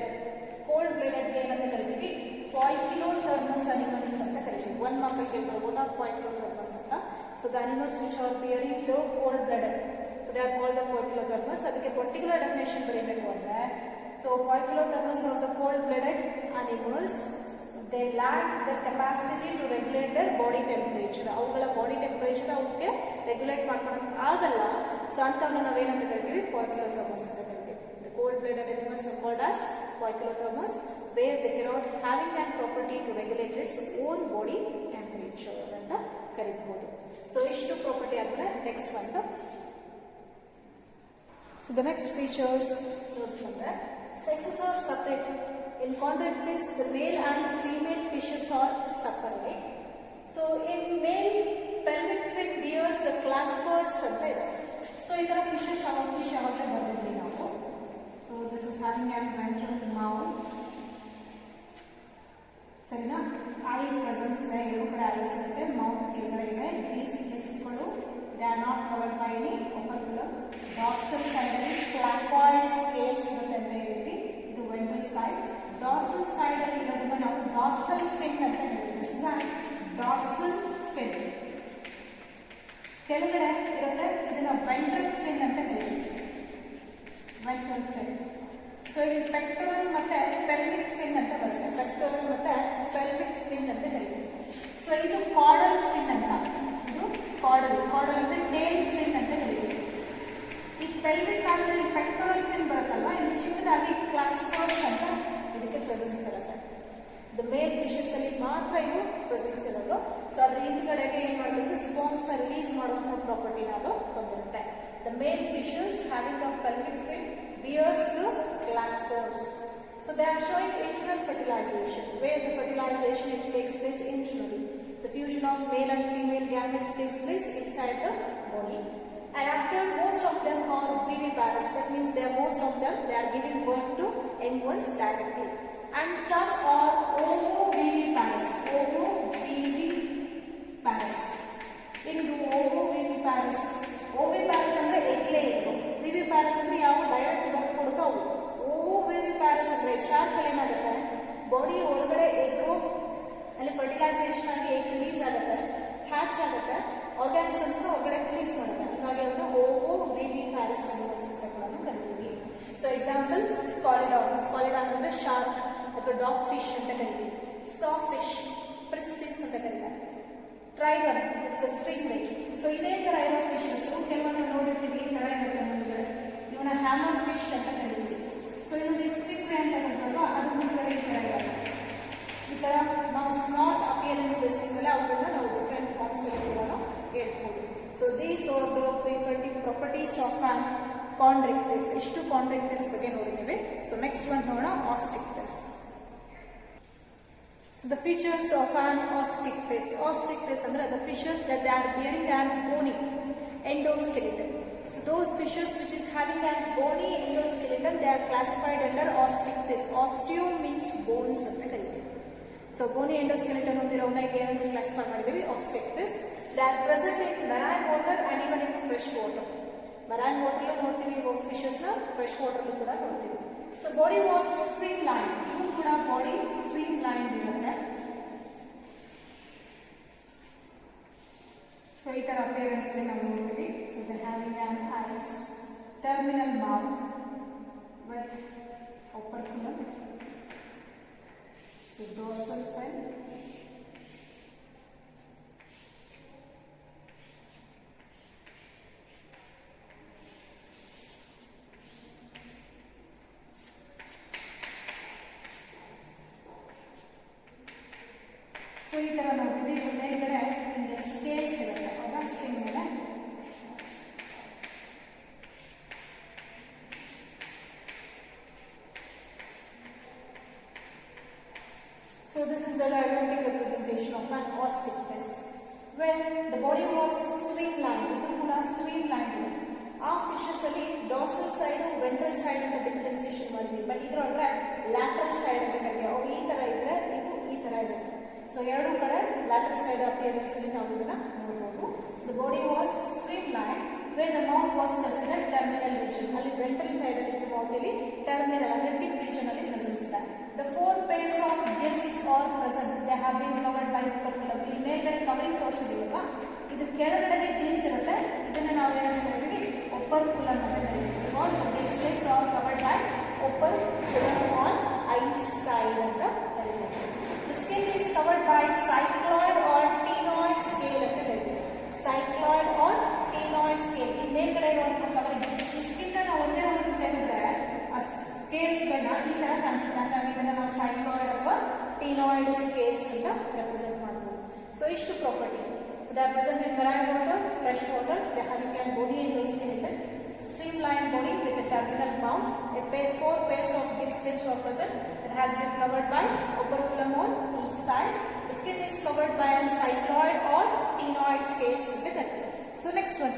Cold blooded ಏನಂತ ಕರಿತೀವಿ? ಪಾಯ್ಕಿಲೋಥರ್ಮಸ್ ಅನಿಮಲ್ಸ್ ಅಂತ ಕರಿತೀವಿ. ಒಂದು ಮಕ್ಕಳಿಗೆ ಕೇಳ್ತಾರೆ ವಾಟ್ ಆರ್ ಪಾಯ್ಕಿಲೋಥರ್ಮಸ್ ಅಂತ. So the animals which are bearing low cold blooded, so they are called the poikilothermous. ಅದಕ್ಕೆ ಪರ್ಟಿಕ್ಯುಲರ್ ಡೆಫಿನೇಷನ್ ಬರೀಬೇಕು ಅಂದ್ರೆ so poikilothermous are the cold blooded animals. They lack the capacity to regulate their body temperature. ಅವುಗಳ body temperature ಅವಕ್ಕೆ regulate ಮಾಡ್ಕೊಳಕ್ ಆಗಲ್ಲ. So ಅಂತವನ್ನ ನಾವೇನಂತ ಕರಿತೀವಿ? ಪಾಯ್ಕಿಲೋಥರ್ಮಸ್ ಅಂತ ಕರಿತೀವಿ. The cold-blooded animals are called as poikilothermus, where they cannot having an property to regulate its own body temperature ಅಂತ ಕರೀಬಹುದು. ಸೊ ಇಷ್ಟು ಪ್ರಾಪರ್ಟಿ ಆದ್ಮೇಲೆ ನೆಕ್ಸ್ಟ್ ಬಂತು. So the next features ನೋಡ್ಕೊಂಡ್ರೆ sexes are separate. In chondrichthyes, the male and female fishes are separate. So in male pelvic fin bears the claspers ಅಂತ ಇದೆ. So ಇದರ fishes fish ಯಾವಾಗಲೇ ಬರ್ತಿದ್ವಿ ನಾವು. So this is having an ventral mouth. ಸರಿನಾ? Eye presence ಇದೆ, ಎರಡು ಕಡೆ eyes ಇರುತ್ತೆ, ಮೌತ್ ಕೆಳಗಡೆ ಇದೆ. ದೀಸ್ ಲಿಪ್ಸ್ಗಳು they are not covered by any operculum. Dorsal side ಅಲ್ಲಿ ಕ್ಲಾಪಾಯ್ಡ್ ಸ್ಕೇಲ್ಸ್ ಇರುತ್ತೆ ಅಂತ ಹೇಳಿದ್ವಿ, ಇದು ವೆಂಟ್ರಲ್ ಸೈಡ್. ಡಾರ್ಸಲ್ ಸೈಡ್ ಅಲ್ಲಿ ಇರೋದನ್ನ ನಾವು ಡಾರ್ಸಲ್ ಫಿನ್ ಅಂತ ಹೇಳ್ತೀವಿ. This is a dorsal fin. ಕೆಳಗಡೆ ಇರುತ್ತೆ, ಇದನ್ನ ವೆಂಟ್ರಲ್ ಫಿನ್ ಅಂತ ಹೇಳ್ತೀವಿ, ವೆಂಟ್ರಲ್ ಫಿನ್. ಸೊ ಇಲ್ಲಿ ಪೆಕ್ಟೋರಲ್ ಮತ್ತೆ ಪೆಲ್ವಿಕ್ ಫಿನ್ ಅಂತ ಬರುತ್ತೆ, ಪೆಕ್ಟೋರಲ್ ಮತ್ತೆ ಪೆಲ್ವಿಕ್ ಫಿನ್ ಅಂತ ಹೇಳ್ತೀವಿ. ಸೊ ಇದು ಕಾಡಲ್ ಫಿನ್ ಅಂತ, ಇದು ಕಾಡಲ್ ಅಂದ್ರೆ ಟೇಲ್ ಫಿನ್ ಅಂತ ಹೇಳ್ತೀವಿ. ಈ ಪೆಲ್ವಿಕ್ ಆದ್ರೆ ಈ ಪೆಕ್ಟೋರಲ್ ಫಿನ್ ಬರುತ್ತಲ್ವಾ, ಇಲ್ಲಿ ಚಿಕ್ಕದಾಗಿ ಕ್ಲಾಸ್ಪರ್ಸ್ ಅಂತ ಇದಕ್ಕೆ ಪ್ರೆಸೆನ್ಸ್ ಇರುತ್ತೆ. ದ ಮೇಲ್ ಫಿಶಸ್ ಅಲ್ಲಿ ಮಾತ್ರ ಇವು ಪ್ರೆಸೆನ್ಸ್ ಇರೋದು. ಸೊ ಅದ್ರ ಹಿಂದ್ಗಡೆಗೆ ಏನ್ ಮಾಡಬೇಕು, ಸ್ಪೋಮ್ಸ್ ನ ರಿಲೀಸ್ ಮಾಡುವಂತ ಪ್ರಾಪರ್ಟಿನ ಅದು ಹೊಂದಿರುತ್ತೆ. The male fishes having a pelvic fin bears the claspers. So they are showing internal fertilization, where the fertilization it takes place internally. The fusion of male and female gametes takes place inside the body. And after, most of them are viviparous. That means most of them they are giving birth to young ones directly. And some are ovoviviparous. Ovoviviparous. In ovoviviparous. Oviparous ಅಂದ್ರೆ ಎಗ್ಲೇ ಇತ್ತು. ವಿವಿಪ್ಯಾರಸ್ ಅಂದ್ರೆ ಯಾವ direct ಬರ್ತ್ ಕೊಡ್ತಾವು. ಓವಿವಿಪ್ಯಾರಸ್ ಅಂದ್ರೆ shark ಅಲ್ಲಿ ಏನಾಗುತ್ತೆ, body ಒಳಗಡೆ egg ಅಲ್ಲಿ fertilisation ಆಗಿ ಎಗ್ ರಿಲೀಸ್ ಆಗುತ್ತೆ, ಹ್ಯಾಚ್ ಆಗುತ್ತೆ, ಆರ್ಗ್ಯಾನಿಸಮ್ಸ್ ಹೊರಗಡೆ ರಿಲೀಸ್ ಮಾಡುತ್ತೆ. ಹಾಗಾಗಿ ಅವನ್ನ ಓವಿವಿಪ್ಯಾರಸ್ ಅನಿಮಲ್ಸ್ ಅಂತ ಕೂಡ ಕರಿತೀವಿ. ಸೊ ಎಕ್ಸಾಂಪಲ್ ಸ್ಕಾಲಿಡಾನ್ ಅಂದ್ರೆ ಶಾರ್ಕ್ ಅಥವಾ ಡಾಗ್ ಫಿಶ್ ಅಂತ ಕರಿತೀವಿ. ಸಾ ಫಿಶ್, ಪ್ರಿಸ್ಟಿಸ್ ಅಂತ ಕರೀತಾರೆ. Trygon it's a sting ray. So ಇದೇ ತರ ಇರೋ ಫಿಶಸ್ ಕೆಲವೊಂದು ನೋಡಿರ್ತೀವಿ, ಈ ತರ ಇರುತ್ತೆ ಮುಂದುಗಡೆ, ಇವನ್ನ ಹ್ಯಾಮರ್ ಫಿಶ್ ಅಂತ ಕರಿತೀವಿ. ಸೊ ಇನ್ನೊಂದು ಸ್ಟ್ರಿಂಗ್ ರೇ ಅಂತ ಕರಿತಾರಲ್ವಾ, ಅದು ಮುಂದುಗಡೆ ಈ ತರ ಇರುತ್ತೆ. ಈ ತರ ನಾವು ಸ್ಮಾರ್ಟ್ ಅಪಿಯರೆನ್ಸ್ ಬೇಸಿಸ್ ಮೇಲೆ ಅವುಗಳನ್ನ ನಾವು ಡಿಫ್ರೆಂಟ್ ಫಾರ್ಮ್ಸ್ ಅಲ್ಲಿ ಕೂಡ ಹೇಳ್ಬೋದು. So these are the properties of an Chondrichthyes. ಇಷ್ಟು ಕಾಂಡ್ರಿಕ್ಟಿಸ್ ಬಗ್ಗೆ ನೋಡಿದ್ದೇವೆ. ಸೊ ನೆಕ್ಸ್ಟ್ ಒಂದು ನೋಡೋಣ ಆಸ್ಟಿಕ್ಟಿಸ್. So the features of an ostichthys. Ostichthys ಅಂದ್ರೆ the fishes that they are bearing an bony endoskeleton. So those fishes which is having an bony endoskeleton, they are classified under ostichthys. Osteo means bones ಅಂತ ಕರೀತೀವಿ. So bony endoskeleton ಹೊಂದಿರೋವನ್ನ ಏನಂತ classify ಮಾಡಿದ್ದೀವಿ, ostichthys. They are present in marine water and even in fresh water. Marine water ನೋಡ್ತೀವಿ fishes ನ, fresh water ಕೂಡ ನೋಡ್ತೀವಿ. So body was streamline, ಇವು ಕೂಡ ಬಾಡಿ ಸ್ಟ್ರೀಮ್ ಲೈನ್ ಇರುತ್ತೆ. ಸೊ ಈ ತರ ಅಪಿಯರೆನ್ಸ್ ನಾವು ನೋಡ್ತೀವಿ. So they having an eyes, terminal mouth with operculum, so dorsal fin, so ಈ ತರ ನೋಡ್ತೀವಿ. ಮೇಲ್ಗಡೆ ನಿಮಗೆ ಸ್ಕೇಲ್ಸ್ ಇರುತ್ತೆ, ಹೌದಾ, ಸ್ಕಿನ್ ಮೇಲೆ. So this is the diagrammatic representation of an ostichthys, where the body was streamlined. ಇದು ಕೂಡ streamlined ಇದೆ. ಆ ಫಿಶಸ್ ಅಲ್ಲಿ ಡಾರ್ಸಲ್ ಸೈಡ್, ವೆಂಟ್ರಲ್ ಸೈಡ್ ಅಂತ ಡಿಫ್ರೆನ್ಸಿಯೇಷನ್ ಮಾಡಿದ್ವಿ. ಬಟ್ ಇದ್ರೊಳಗೆ ಲ್ಯಾಟ್ರಲ್ ಸೈಡ್ ಅಂತ ಕರೀತೀವಿ. ಅವು ಈ ತರ ಇದ್ರೆ, ಇವು ಈ ತರ ಇರುತ್ತೆ. ಸೊ ಎರಡು ಕಡೆ ಲ್ಯಾಟರಲ್ ಸೈಡ್ ಅಪಿಯರೆನ್ಸ್ ಅಲ್ಲಿ ನಾವು ಇದನ್ನ ನೋಡಬಹುದು. So the body was streamline where the mouth was present at terminal region. ಅಲ್ಲಿ ವೆಂಟ್ರಲ್ ಸೈಡ್ ಅಲ್ಲಿ ಇತ್ತು, ಮೌತ್ ಅಲ್ಲಿ ಟರ್ಮಿನಲ್ ಅಂದ್ರೆ ಟಿಪ್ ರೀಜನ್ ಅಲ್ಲಿ ಪ್ರೆಸೆನ್ಸ್ ಇದೆ. The 4 pairs of gills are present, they have been covered by operculum. ಈ ಮೇಲ್ಗಡೆ covering ತೋರಿಸಿದೀವಲ್ವಾ, ಇದು ಕೆಳಗಡೆಗೆ ಗಿಲ್ಸ್ ಇರುತ್ತೆ. ಇದನ್ನ ನಾವು ಏನಂತ ಕರಿತೀವಿ, ಓಪರ್ಕ್ಯುಲಮ್ ಅಂತ ಕರಿತೀವಿ. Because these legs are covered by operculum on each side ಅಂತ ಕರೀತೀವಿ. Skin is covered by cycloid or ctenoid scale ಅಂತ ಹೇಳ್ತೀವಿ. cycloid or ctenoid scale. ಈ ಮೇಲ್ಗಡೆ ಇರುವಂತಹ ಕವರಿಂಗ್, ಈ ಸ್ಕಿನ್ ನಾವು ಒಂದೇ ಒಂದು ತೆಗೆದ್ರೆ ಸ್ಕೇಲ್ಸ್ ಗಳನ್ನ ಈ ತರ ಕಾಣಿಸುತ್ತೆ. ಹಾಗಾಗಿ ಇದನ್ನ ನಾವು cycloid ಅಥವಾ ctenoid scales ಅಂತ ರೆಪ್ರೆಸೆಂಟ್ ಮಾಡಬಹುದು. ಸೊ ಇಷ್ಟು property. So they are present in marine water, fresh water. They are having a bony endoskeleton, streamlined body with a terminal mouth. Four pairs of gill slits are present. It has been covered by operculum on each side. The skin is covered by a cycloid or ctenoid scales with the dental. So next one.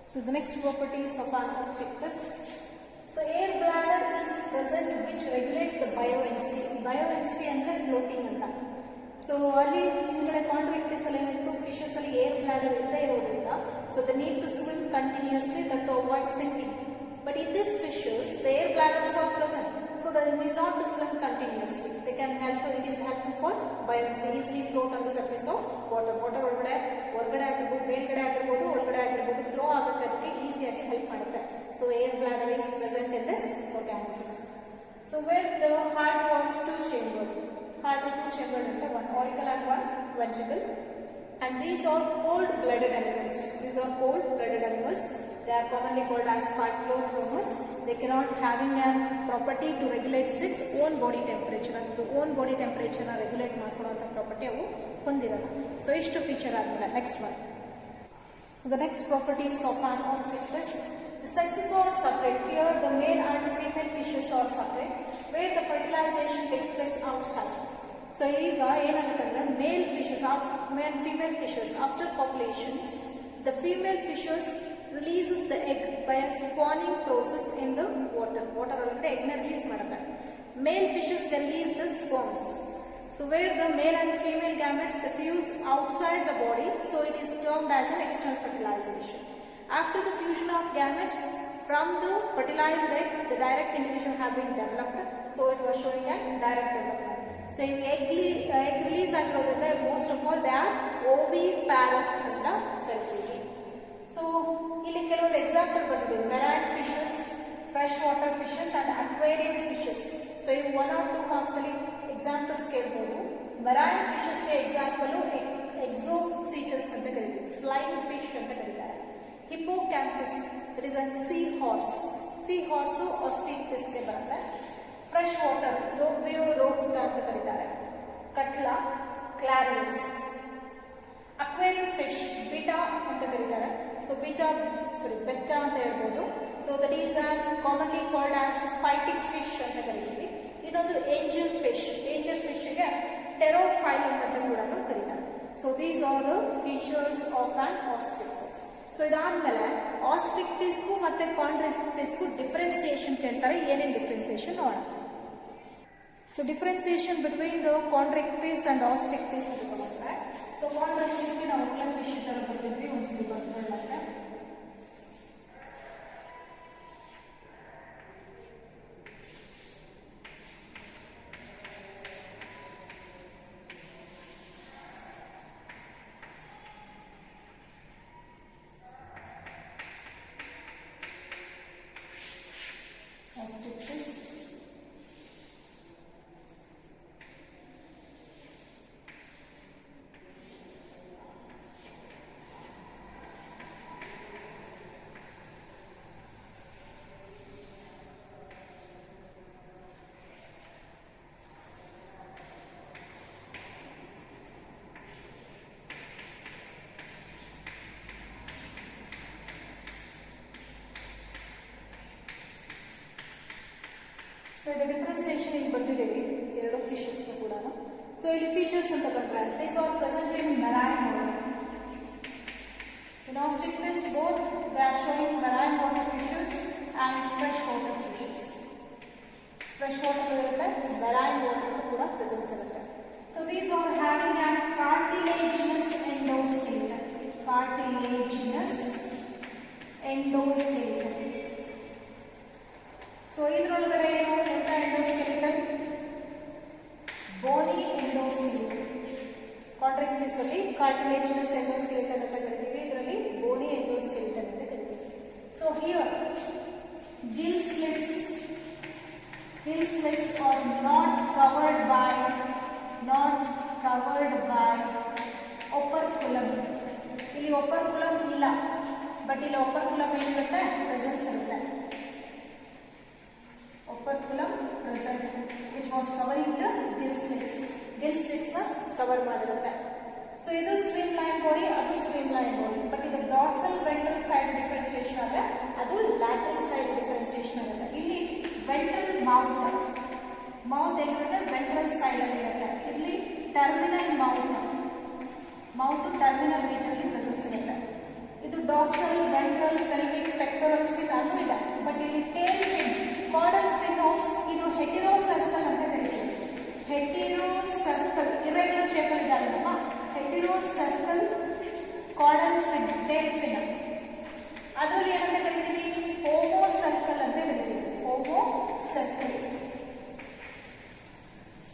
So the next properties of an ostrictus. So air bladder is present which regulates the buoyancy. Buoyancy and the floating and that. So ಅಲ್ಲಿ ಹಿಂದ್ಗಡೆ chondrichthyes ಅಲ್ಲಿ ಏನಿತ್ತು fishes ಅಲ್ಲಿ air bladder ಇಲ್ಲದೆ ಇರೋದ್ರಿಂದ so they need to swim continuously that to avoid sinking. But in these fishes the air bladders are present so they need not to swim continuously. They can helpful, it is helpful for buoyancy, easily float on the surface of water. Water ಹೊರಗಡೆ ಆಗಿರ್ಬೋದು ಮೇಲ್ಗಡೆ ಆಗಿರ್ಬೋದು ಒಳಗಡೆ ಆಗಿರ್ಬೋದು flow ಆಗೋಕ್ಕೆ ಅದಕ್ಕೆ ಈಸಿಯಾಗಿ help ಮಾಡುತ್ತೆ. So air bladder is present in this organisms. So where the heart was two chambered. Heart is two chambered into one auricle and one ventricle. And these are cold-blooded animals. These are cold-blooded animals. They are commonly called as cyclotherms. They cannot having a property to regulate its own body temperature. And the own body temperature na regulate ಮಾಡ್ಕೊಳ್ಳುವಂತ property ಅವು ಹೊಂದಿರಲ್ಲ. So ಇಷ್ಟು feature ಆದ್ಮೇಲೆ next one. So the next properties of an ostrictus. The sexes are separate. Here the male and female fishes are separate, where the fertilization takes place outside. So ಈಗ ಏನಾಗುತ್ತಂದ್ರೆ male and female fishes after copulations, the female fishes releases the egg by a spawning process in the water. Water ಒಳಗಡೆ egg ನ release ಮಾಡುತ್ತೆ. Male fishes they release the sperms. So where the male and female gametes they fuse outside the body, so it is termed as an external fertilization. After the fusion of gametes from the fertilized egg, the direct individual have been developed. So it was showing a direct development. So egg release ಆಗಿರೋದ್ರಿಂದ most of all they are oviparous ಅಂತ ಕರಿತೀವಿ. So ಇಲ್ಲಿ ಕೆಲವೊಂದು example ಬಂದಿದೆ marine fishes, fresh water fishes and aquarium fishes. So ಈ 1 or 2 marks ಅಲ್ಲಿ examples ಕೇಳಬಹುದು. marine fishes ಗೆ ಎಕ್ಸಾಂಪಲ್ exocetus ಅಂತ ಕರೀತೀವಿ, flying fish ಅಂತ ಕರೀತಾರೆ. Hippocampus, that is a seahorse. Seahorse ostrictus ಗೆ ಬರುತ್ತೆ. Fresh water, lobio rohuta ಅಂತ ಕರೀತಾರೆ. Cutla, clarius. Aquarium fish, betta ಅಂತ ಕರೀತಾರೆ. So betta ಅಂತ ಹೇಳ್ಬೋದು. So that is commonly called as fighting fish ಅಂತ ಕರೀತೀವಿ. ಇನ್ನೊಂದು angel fish ಗೆ pterophyllum ಅಂತ ಕೂಡ ಕರೀತಾರೆ. So these are the features of an ostrictus. So ಇದಾದ್ಮೇಲೆ ಆಸ್ಟ್ರಿಕ್ಟಿಸ್ಗೂ ಮತ್ತೆ ಕಾಂಡ್ರಿಕ್ಟಿಸ್ಗೂ ಡಿಫರೆನ್ಸಿಯೇಷನ್ ಕೇಳ್ತಾರೆ. ಏನೇನು ಡಿಫರೆನ್ಸಿಯೇಷನ್ ನೋಡೋಣ. So differentiation between the chondrichthyes and ostrictis ಅಂತ ಬರುತ್ತೆ. So chondrichthyes ಗೆ ನಾವು ಕ್ಲೇ ಫಿಶ್ ತರ ಬರ್ತಿದ್ವಿ ಒಂದ್ಸಲಿ ಬರ್ಕೊಳ್ಳೋಣ. So the differentiation in ಬರ್ತಿದ್ದೀವಿ ಎರಡು ಫಿಶಸ್ ಕೂಡ. So ಇಲ್ಲಿ ಫೀಚರ್ಸ್ ಅಂತ ಬಂದ್ರೆ these are present in marine water. In ostrictus both they are showing marine water fishes and fresh water fishes. Fresh water ಇರುತ್ತೆ, marine water ಕೂಡ presence ಇರುತ್ತೆ. So these are having a cartilaginous endoskeleton. Cartilaginous endoskeleton. So ಇದರೊಳಗಡೆ ಏನು ಎಂತ endoskeleton, bony endoskeleton. ಕಾಂಟ್ರಿಕ್ಟಿಸ್ ಅಲ್ಲಿ cartilaginous endoskeleton ಅಂತ ಕರಿತೀವಿ, ಇದರಲ್ಲಿ ಬೋನಿ ಎಂಡೋಸ್ಕೆಲಿಟನ್ ಅಂತ ಕರಿತೀವಿ. So here gill slits are not covered by operculum. ಇಲ್ಲಿ operculum ಇಲ್ಲ, ಬಟ್ ಇಲ್ಲಿ operculum ಏನಿರುತ್ತೆ ಪ್ರೆಸೆನ್ಸ್ ಇರುತ್ತೆ. Operculum present which was covering the gill slits. Gill slits cover ಮಾಡಿರುತ್ತೆ. ಸೊ ಇದು ಸ್ಟ್ರೀಮ್ ಲೈನ್ ಬಾಡಿ, ಅದು ಸ್ಟ್ರೀಮ್ ಲೈನ್ ಬಾಡಿ. ಬಟ್ ಇದು dorsal ventral side differentiation ಆದ್ರೆ ಅದು ಲ್ಯಾಟರಲ್ ಸೈಡ್ ಡಿಫರೆನ್ಸಿಯೇಷನ್ ಆಗುತ್ತೆ. ಇಲ್ಲಿ ವೆಂಟ್ರಲ್ ಮೌತ್ ಏನಿರುತ್ತೆ ವೆಂಟ್ರಲ್ ಸೈಡ್ ಅಲ್ಲಿ ಇರುತ್ತೆ. ಇಲ್ಲಿ ಟರ್ಮಿನಲ್ ಮೌತ್ ಟರ್ಮಿನಲ್ ರೀಜನ್ ಅಲ್ಲಿ ಪ್ರೆಸೆನ್ಸ್ ಇರುತ್ತೆ. ಇದು dorsal ventral pelvic pectoral fin ಅದು ಇದೆ. ಬಟ್ ಇಲ್ಲಿ ಟೇಲ್ ಫಿನ್ ಕಾಡಲ್ ಫಿನ್ ಇದು ಹೆಟಿರೋ ಸರ್ಕಲ್ ಅಂತ ಕರೀತೀವಿ. ಹೆಟಿರೋ ಸರ್ಕಲ್ ಇರೆಗ್ಯುಲರ್ ಶೇಪ್ ಅಲ್ಲಿ ಇದಾಗಲ್ಲಮ್ಮ, heterocercal caudal fin tail fin. ಅದರಲ್ಲಿ ಏನಂತ ಕರಿತೀವಿ ಹೋಮೋ ಸರ್ಕಲ್ ಅಂತ ಕರಿತೀವಿ. Homocercal.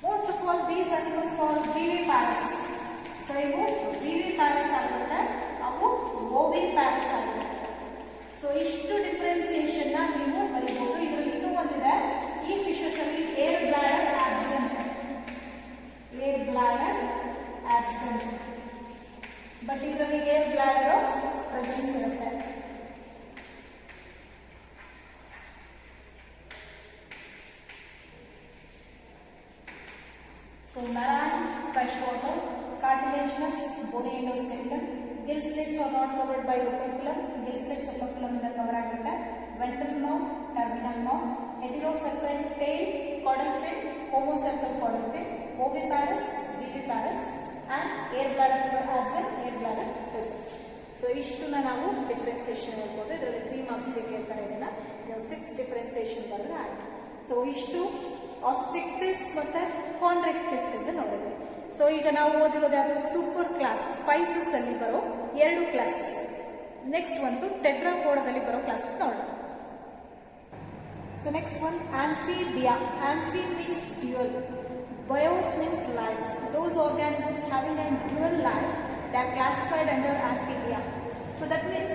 Most of all these animals are viviparous. So ಇವು viviparous ಆಗಿರುತ್ತೆ, ಅವು oviparous ಆಗಿರುತ್ತೆ. ಸೊ ಇಷ್ಟು ಡಿಫರೆನ್ಸಿಯೇಷನ್ ನೀವು ಬರೀಬಹುದು. ಇದರಲ್ಲಿ ಇನ್ನೂ ಒಂದಿದೆ, ಈ ಫಿಶಸ್ ಅಲ್ಲಿ ಏರ್ ಬ್ಲಾಡರ್ ಆಬ್ಸೆಂಟ್, ಬಟ್ ಇದರಲ್ಲಿ ಏರ್ ಬ್ಲಾಡರ್ ಪ್ರೆಸೆನ್ಸ್ ಇರುತ್ತೆ. So marine, freshwater, cartilaginous, bony endoskeleton. Gill slits are not covered by operculum. Gill slits operculum ಇಂದ ಕವರ್ ಆಗುತ್ತೆ. Ventral mouth, terminal mouth, heterocircle tail, caudal fin, homocircle caudal fin, oviparous, viviparous, and air bladder absent, air bladder present. So ಇಷ್ಟನ್ನ ನಾವು differentiation ಹೇಳ್ಬೋದು. ಇದರಲ್ಲಿ 3 ಮಾರ್ಕ್ಸ್ಗೆ ಕೇಳ್ತಾರೆ. ಇದನ್ನ ನೀವು 6 differentiation ಬರೆದ್ರೆ ಆಯ್ತು. ಸೊ ಇಷ್ಟು ಆಸ್ಟಿಕ್ಟಿಸ್ ಮತ್ತೆ ಕಾಂಡ್ರಿಕ್ಟಿಸ್ ಅಂತ ನೋಡಿದ್ವಿ. ಸೊ ಈಗ ನಾವು ಓದಿರೋದು ಯಾವುದು ಸೂಪರ್ ಕ್ಲಾಸ್ ಸ್ಪೈಸಸ್ ಅಲ್ಲಿ ಬರೋ 2 ಕ್ಲಾಸಸ್. ನೆಕ್ಸ್ಟ್ ಒಂದು ಟೆಟ್ರಾಪೋಡದಲ್ಲಿ ಬರೋ ಕ್ಲಾಸಸ್ ನೋಡೋಣ. So next one Amphibia. Amphi means dual, BIOS means life. Those organisms having a dual life, they are classified under amphibia. So that means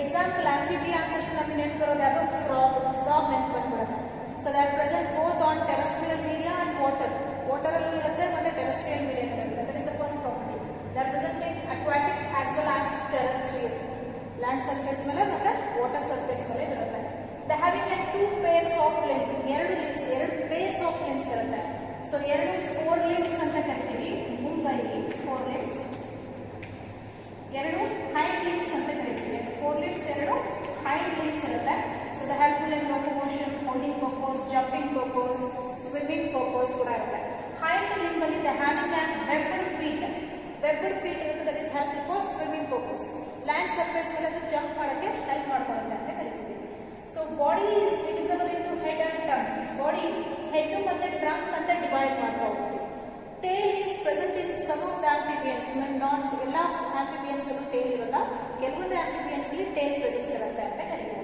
example amphibia ಅಂತ ನಮಗೆ ನೆನಪು ಬರೋದು ಯಾವುದು ಫ್ರಾಗ್ ನೆನಪು ಬಂದ್ಬಿಡುತ್ತೆ. So they are present both on terrestrial media and water. Water allೂ ಇರುತ್ತೆ ಮತ್ತೆ terrestrial media ಇರುತ್ತೆ. That is the first property. They are present in aquatic as well as terrestrial. Land surface ಮೇಲೆ ಮತ್ತೆ water surface ಮೇಲೆ ಇರುತ್ತೆ. They having a 2 pairs of limbs. 2 pairs of limbs ಇರುತ್ತೆ. So 4 limbs ಅಂತ ಕರಿತೀವಿ. ಮುಂಗೈಗೆ 4 limbs. 2 hind limbs ಅಂತ ಕರಿತೀವಿ. 4 limbs 2 hind limbs ಇರುತ್ತೆ. So the helpful in locomotion, holding purpose, jumping purpose, swimming purpose ಕೂಡ ಇರುತ್ತೆ. Hind limb ಅಲ್ಲಿ the having a webbed feet ಇರುತ್ತೆ, that is helpful for swimming purpose. Land surface ಮೇಲೆ ಅದು jump ಮಾಡೋಕ್ಕೆ ಹೆಲ್ಪ್ ಮಾಡ್ಕೊಳ್ಳುತ್ತೆ ಅಂತ ಕರಿತೀವಿ. So body is divisible into head and trunk. Body head ಮತ್ತೆ trunk ಅಂತ ಡಿವೈಡ್ ಮಾಡ್ತಾ ಹೋಗ್ತೀವಿ. Tail is present in some of the amphibians, not ಎಲ್ಲ amphibians ಅಲ್ಲೂ tail ಇರಲ್ಲ, ಕೆಲವೊಂದು amphibians ಅಲ್ಲಿ tail presence ಇರುತ್ತೆ ಅಂತ ಕರೀತೀವಿ.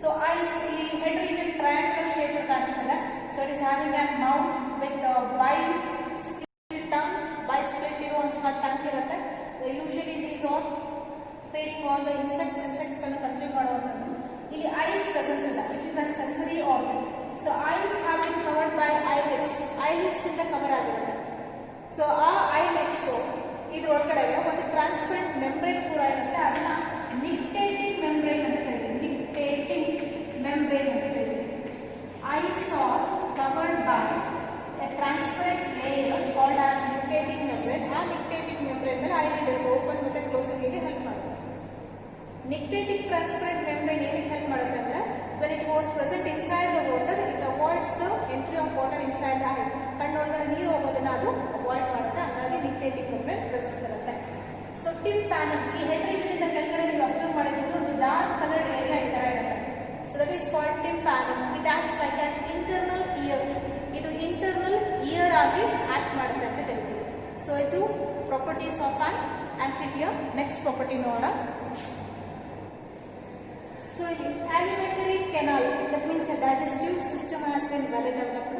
So eyes, ಈ head region triangular shape ಕಾಣಿಸ್ತಲ್ಲ. So it is having a mouth with a bi-split tongue, bi-split ಇರುವಂತಹ tongue ಇರುತ್ತೆ. Usually these are feeding on the insects ಗಳನ್ನ ಕನ್ಸ್ಯೂಮ್ ಮಾಡುವಂಥದ್ದು. ಇಲ್ಲಿ ಐಸ್ ಪ್ರೆಸೆನ್ಸ್ ಇಲ್ಲ, which is a sensory organ. So eyes have been covered by eyelids ಇಂದ cover ಆಗಿರುತ್ತೆ. So ಆ eyelids ಇದ್ರ ಒಳಗಡೆ ಒಂದು ಟ್ರಾನ್ಸ್ಪರೆಂಟ್ ಮೆಂಬ್ರೇನ್ ಕೂಡ ಇರುತ್ತೆ. ಅದನ್ನ ನಿಕ್ಟೇಟಿಂಗ್ ಮೆಂಬ್ರೇನ್ ಅಂತ ಕರಿತೀವಿ. Eyes are covered by a transparent layer called as nictating membrane. ಆ nictating membrane ಮೇಲೆ eyelid ಓಪನ್ ಮತ್ತೆ ಕ್ಲೋಸಿಂಗ್ ಗೆ ಹೆಲ್ಪ್ ಮಾಡುತ್ತೆ. Nictating transparent membrane ಏನಕ್ಕೆ ಹೆಲ್ಪ್ ಮಾಡುತ್ತೆ ಅಂದ್ರೆ when it was present inside the water, it avoids the entry of water inside the eye. ಕಣ್ಣೊಳಗಡೆ ನೀರು ಹೋಗೋದನ್ನ ಅದು ಅವಾಯ್ಡ್ ಮಾಡುತ್ತೆ. ಹಾಗಾಗಿ nictating membrane ಪ್ರೆಸೆನ್ಸ್ ಇರುತ್ತೆ. ಸೊ ಟಿಂಪ್ಯಾನಮ್, ಈ ಹೆಡ್ ರೀಜನ್ ಇಂದ ಕೆಳಗಡೆ ನೀವು ಅಬ್ಸರ್ವ್ ಮಾಡಿದ್ರೆ ಒಂದು ಡಾರ್ಕ್ ಕಲರ್ಡ್ ಏರಿಯಾ ಈ ತರ ಇರುತ್ತೆ. So that is called ಟಿಂಪ್ಯಾನಮ್. It acts like on internal year. ಇದು ಇಂಟರ್ನಲ್ ಇಯರ್ ಆಗಿ ಆಕ್ಟ್ ಮಾಡುತ್ತೆ ಅಂತ ಕರಿತೀವಿ. ಸೊ ಇದು properties of on Amphibia. Next property ನೋಡೋಣ. So alimentary canal, that means a digestive system has been well developed.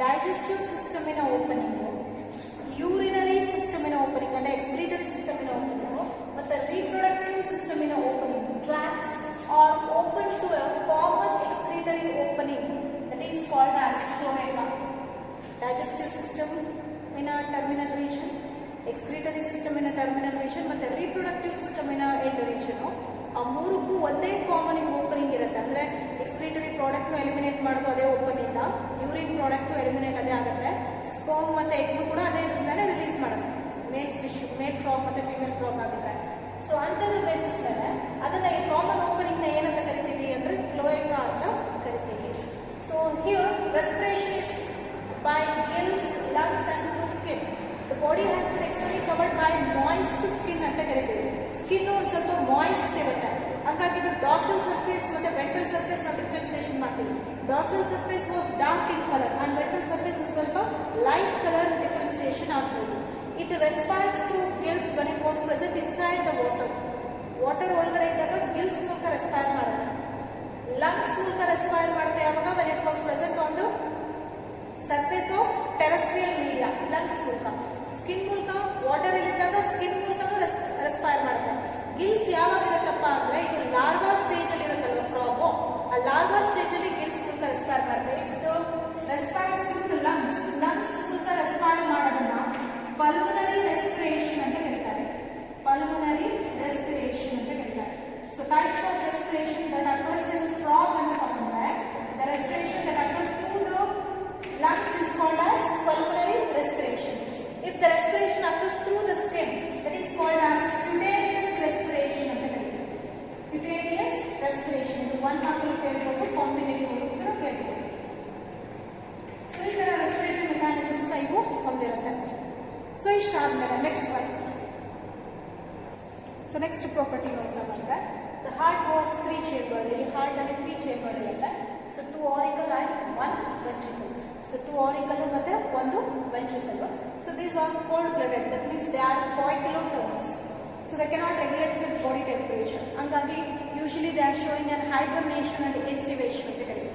Digestive system in opening, urinary system in opening, and excretory system in opening, but the reproductive system in opening. Tracts are open to a common excretory opening that is called as cloaca. Digestive system in a terminal region, excretory system in a terminal region, but the reproductive system in a end region. ಆ ಮೂರಕ್ಕೂ ಒಂದೇ common opening ಇರುತ್ತೆ. ಅಂದ್ರೆ excretory product eliminate ಮಾಡೋದು ಅದೇ open ಇಂದ, urine product eliminate ಅದೇ ಆಗುತ್ತೆ, sperm ಮತ್ತೆ ಎಗ್ ಕೂಡ ಅದೇ ಇದರಿಂದಾನೆ ರಿಲೀಸ್ ಮಾಡುತ್ತೆ. ಮೇಲ್ ಫ್ರಾಗ್ ಮತ್ತೆ ಫೀಮೇಲ್ ಫ್ರಾಗ್ ಆಗುತ್ತೆ. ಸೊ ಅಂಥದ್ರ ಬೇಸಿಸ್ ಮೇಲೆ ಅದನ್ನ ಈ ಕಾಮನ್ ಓಪನಿಂಗ್ ನ ಏನಂತ ಕರಿತೀವಿ ಅಂದ್ರೆ ಕ್ಲೋಯಕಾ ಅಂತ ಕರಿತೀವಿ. So here respiration is by gills, lungs and through skin. The body has been externally covered by moist skin ಅಂತ ಕರೀತೀವಿ. ಸ್ಕಿನ್ ಒಂದು ಸ್ವಲ್ಪ ಮಾಯಿಸ್ಟ್ ಇರುತ್ತೆ, ಹಾಗಾಗಿ ಇದು ಡಾರ್ಸಲ್ ಸರ್ಫೇಸ್ ಮತ್ತೆ ವೆಂಟ್ರಲ್ ಸರ್ಫೇಸ್ ನಾವು ಡಿಫ್ರೆನ್ಸಿಯೇಷನ್ ಮಾಡ್ತೀವಿ. Dorsal surface was dark in colour and ventral surface ಒಂದು ಸ್ವಲ್ಪ ಲೈಟ್ ಕಲರ್ ಡಿಫ್ರೆನ್ಸಿಯೇಷನ್ ಆಗ್ಬೋದು. It respires through gills when it was present inside the water. Water ಒಳಗಡೆ ಇದ್ದಾಗ ಗಿಲ್ಸ್ ಮೂಲಕ ರೆಸ್ಪೈರ್ ಮಾಡುತ್ತೆ. ಲಂಗ್ಸ್ ಮೂಲಕ ರೆಸ್ಪೈರ್ ಮಾಡುತ್ತೆ ಯಾವಾಗ when it was present on the surface of terrestrial media. Lungs ಮೂಲಕ, ಸ್ಕಿನ್ ಮೂಲಕ, ವಾಟರ್ ಇದ್ದಾಗ ಸ್ಕಿನ್ ಮೂಲಕನೂ ರೆಸ್ಪೈರ್ ಮಾಡುತ್ತೆ. ಗಿಲ್ಸ್ ಯಾವಾಗ ಇರುತ್ತಪ್ಪ ಅಂದ್ರೆ ಇದು ಲಾರ್ವಾ ಸ್ಟೇಜ್ ಅಲ್ಲಿ ಇರುತ್ತಲ್ವ ಫ್ರಾಗು, ಆ ಲಾರ್ವಾ ಸ್ಟೇಜ್ ಅಲ್ಲಿ ಗಿಲ್ಸ್ ಮೂಲಕ ರೆಸ್ಪೈರ್ ಮಾಡುತ್ತೆ. ಇದು ರೆಸ್ಪೈರ್ಸ್ ಥ್ರೂ ದ ಲಂಗ್ಸ್. ಲಂಗ್ಸ್ ಮೂಲಕ ರೆಸ್ಪೈರ್ ಮಾಡೋದನ್ನ ಪಲ್ಮನರಿ ರೆಸ್ಪಿರೇಷನ್ ಅಂತ ಕರೀತಾರೆ. ಪಲ್ಮನರಿ ರೆಸ್ಪಿರೇಷನ್ ಅಂತ ಕರೀತಾರೆ. So types of respiration that occurs in frog ಅಂತ ತಗೊಂಡ್ರೆ the respiration that occurs through the lungs is called as pulmonary respiration. If the respiration occurs through the skin, that is called as cutaneous respiration. Cutaneous respiration. ಇದು one ಹಾಕಲು ಕೇಳ್ಬೋದು, ಕಾಂಬಿನೇಟ್ ಕೂಡ ಕೇಳ್ಬೋದು. So ಈ ತರ respiration mechanisms ಇವು ಹೊಂದಿರುತ್ತೆ. So ಇಷ್ಟಾದ್ಮೇಲೆ next one. So next property ನೋಡ್ತಾ ಬಂದ್ರೆ ದ ಹಾರ್ಟ್ ವಾಸ್ 3 ಚೇಂಬರ್. ಈ ಹಾರ್ಟ್ ಅಲ್ಲಿ 3 ಚೇಂಬರ್ ಇರುತ್ತೆ. So 2 auricle and 1 ventricle. So 2 auricle ಮತ್ತೆ 1 ventricle. So these are cold blooded. That means they are poikilotherms. So they cannot regulate their body temperature. ಹಂಗಾಗಿ usually they are showing an hibernation and estivation ಅಂತ ಕರೀತಾರೆ.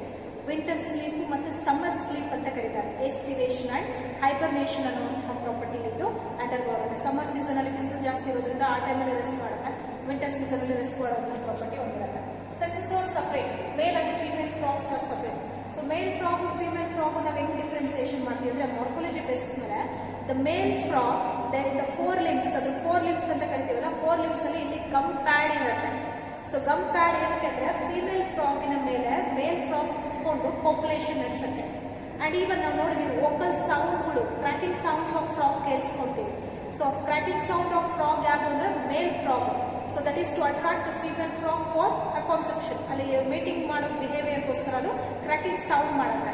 Winter sleep ಮತ್ತೆ summer sleep ಅಂತ ಕರೀತಾರೆ. Estivation and hibernation ಅನ್ನುವಂತಹ property ಇದ್ದು undergo ಆಗುತ್ತೆ. Summer season ಅಲ್ಲಿ ಬಿಸಿಲು ಜಾಸ್ತಿ ಇರೋದ್ರಿಂದ ಆ ಟೈಮಲ್ಲಿ ರೆಸ್ಟ್ ಮಾಡುತ್ತೆ. ವಿಂಟರ್ ಸೀಸನ್ ಅಲ್ಲಿ ರೆಸ್ಟ್ ಮಾಡುವಂತಹ ಪ್ರಾಪರ್ಟಿ ಹೊಂದಿರುತ್ತೆ. Sexes are separate. Male and female frogs are separate. So male frog female frog ನಾವು ಹೆಂಗ್ ಡಿಫ್ರೆನ್ಸಿಯೇಷನ್ ಮಾಡ್ತೀವಿ ಅಂದ್ರೆ ಮಾರ್ಫಾಲಜಿ ಬೇಸಿಸ್ ಮೇಲೆ the male frog the 4 limbs, ಅದು 4 limbs ಅಂತ ಕರಿತೀವಲ್ಲ, 4 limbs ಅಲ್ಲಿ ಇಲ್ಲಿ ಗಮ್ ಪ್ಯಾಡ್ ಇರುತ್ತೆ. ಸೊ ಗಮ್ ಪ್ಯಾಡ್ ಏನಕ್ಕೆ ಅಂದ್ರೆ ಫೀಮೇಲ್ ಫ್ರಾಗಿನ ಮೇಲೆ ಮೇಲ್ ಫ್ರಾಗ್ ಕುತ್ಕೊಂಡು ಪಾಪ್ಯುಲೇಷನ್ ನಡೆಸುತ್ತೆ. ಅಂಡ್ ಈವನ್ ನಾವು ನೋಡಿದೀವಿ ವೋಕಲ್ ಸೌಂಡ್ಗಳು, ಕ್ರ್ಯಾಕಿಂಗ್ ಸೌಂಡ್ಸ್ ಆಫ್ ಫ್ರಾಗ್ ಕೇಳಿಸ್ಕೊಂತೀವಿ. So cracking sound of frog ಯಾವುದು ಅಂದ್ರೆ male frog. So that is to attract the female frog for a conception. ಅಲ್ಲಿ ಮೀಟಿಂಗ್ ಮಾಡೋ ಬಿಹೇವಿಯರ್ಗೋಸ್ಕರ ಅದು ಕ್ರ್ಯಾಕಿಂಗ್ ಸೌಂಡ್ ಮಾಡುತ್ತೆ.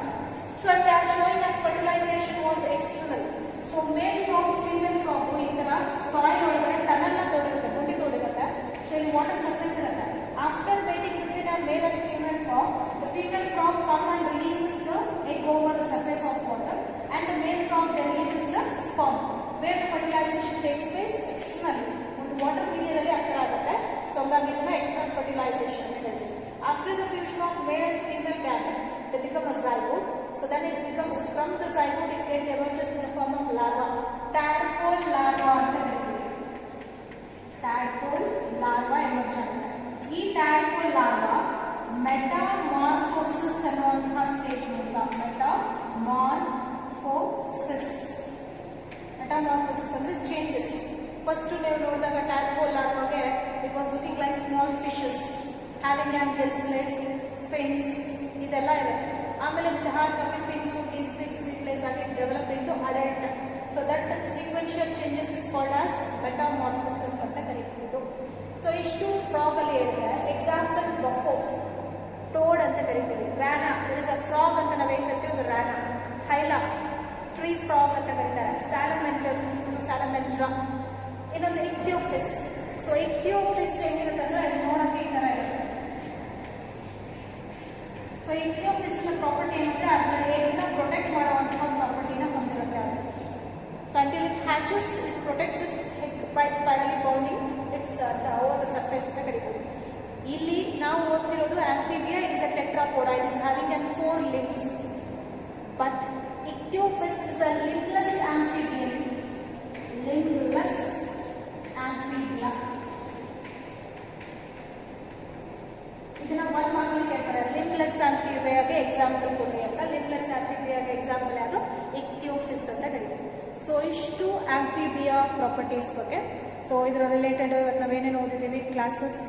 So they are showing that fertilisation was external. So male frog female frog ಈ ತರ soil ಒಳಗಡೆ ಟನಲ್ ನ ತೋಡಿರುತ್ತೆ, ಗುಂಡಿ ತೋಡಿರುತ್ತೆ. ಸೊ ಇಲ್ಲಿ ವಾಟರ್ ಸರ್ಫೇಸ್ ಇರುತ್ತೆ. After waiting between a male and female frog, the female frog come and releases the egg over the surface of water and the male frog then releases the sperm. Where the fertilization takes place externally. ಒಂದು water media ಅಲ್ಲಿ ಅಕ್ಕರ್ ಆಗುತ್ತೆ. So ಹಂಗಾಗಿ ಇದನ್ನ external fertilisation ಅಂತ ಹೇಳ್ತೀವಿ. After the fusion of male and female gamete, they become a zygote. So then it becomes from the zygote it gets emerges in the form of larva. Tadpole larva ಅಂತ ಕರೀತೀವಿ. Tadpole larva emerge ಆಗುತ್ತೆ. ಈ tadpole larva ಮೆಟಾಮಾರ್ಫೋಸಿಸ್ ಅನ್ನುವಂತಹ stage ಮೂಲಕ, ಮೆಟಾಮಾರ್ಫೋಸಿಸ್ ಅಂದ್ರೆ changes. First ನೀವು ನೋಡಿದಾಗ tadpole larvaಗೆ it was looking like small fishes having an gill slits, fins ಇದೆಲ್ಲ ಇರುತ್ತೆ. ಆಮೇಲೆ ಹಾರ್ಟ್ ಆಗಿ ಫಿನ್ಸು ಗಿಲ್ ಸ್ಲೆಟ್ಸ್ ರಿಪ್ಲೇಸ್ ಆಗಿ develop into adult. So that sequential changes is called as metamorphosis ಅಂತ ಕರೀಬಹುದು. ಸೊ ಇಷ್ಟು ಫ್ರಾಗ್ ಅಲ್ಲಿ ಹೇಳಿದ್ರೆ ಎಕ್ಸಾಂಪಲ್ ಬಫೋ, ಟೋಡ್ ಅಂತ ಕರಿತೀವಿ. Rana, there is a frog ಅಂತ ನಾವೇನ್ ಕರಿತೀವಿ, ಅದು ರಾನಾ. ಹೈಲಾ, ಟ್ರೀ ಫ್ರಾಗ್ ಅಂತ ಕರೀತಾರೆ. ಸ್ಯಾಲಮೆಂಟರ್, ಸ್ಯಾಲಮೆಂಟ್ರಾ. ಇನ್ನೊಂದು ಇಕ್ಥಿಯೋಫಿಸ್. ಸೊ ಇಕ್ಥಿಯೋಫಿಸ್ ಏನಿರುತ್ತೆ ಅಂದ್ರೆ ಅದು ನೋಡಕ್ಕೆ ಈ ತರ ಇರುತ್ತೆ. ಸೊ ಇಕ್ಥಿಯೋಫಿಸ್ ನ ಪ್ರಾಪರ್ಟಿ ಏನಂದ್ರೆ ಅದರ ಎಗ್ನ ಪ್ರೊಟೆಕ್ಟ್ ಮಾಡುವಂತಹ ಪ್ರಾಪರ್ಟಿನ ಹೊಂದಿರುತ್ತೆ. So until it hatches it protects its egg by spirally bounding its over the surface ಅಂತ ಕರೀತೀವಿ. ಇಲ್ಲಿ ನಾವು ಓದ್ತಿರೋದು Amphibia, it is a Tetrapoda, it is having an 4 limbs. But Ichthyophis is a limbless amphibian. limbless amphibia. ಇದನ್ನ 1 marks ಕೇಳ್ತಾರೆ. limbless amphibiaಗೆ example ಕೊಡಿ ಅಂತ. limbless amphibiaಗೆ example ಯಾವುದು, ಇಕ್ಥಿಯೋಫಿಸ್ ಅಂತ ಕರೀತಾರೆ. ಸೊ ಇಷ್ಟು ಆಂಫಿಬಿಯಾ ಪ್ರಾಪರ್ಟೀಸ್ ಬಗ್ಗೆ. ಸೊ ಇದರ ರಿಲೇಟೆಡ್ ಇವತ್ತು ನಾವೇನೇನು ಓದಿದ್ದೀವಿ classes.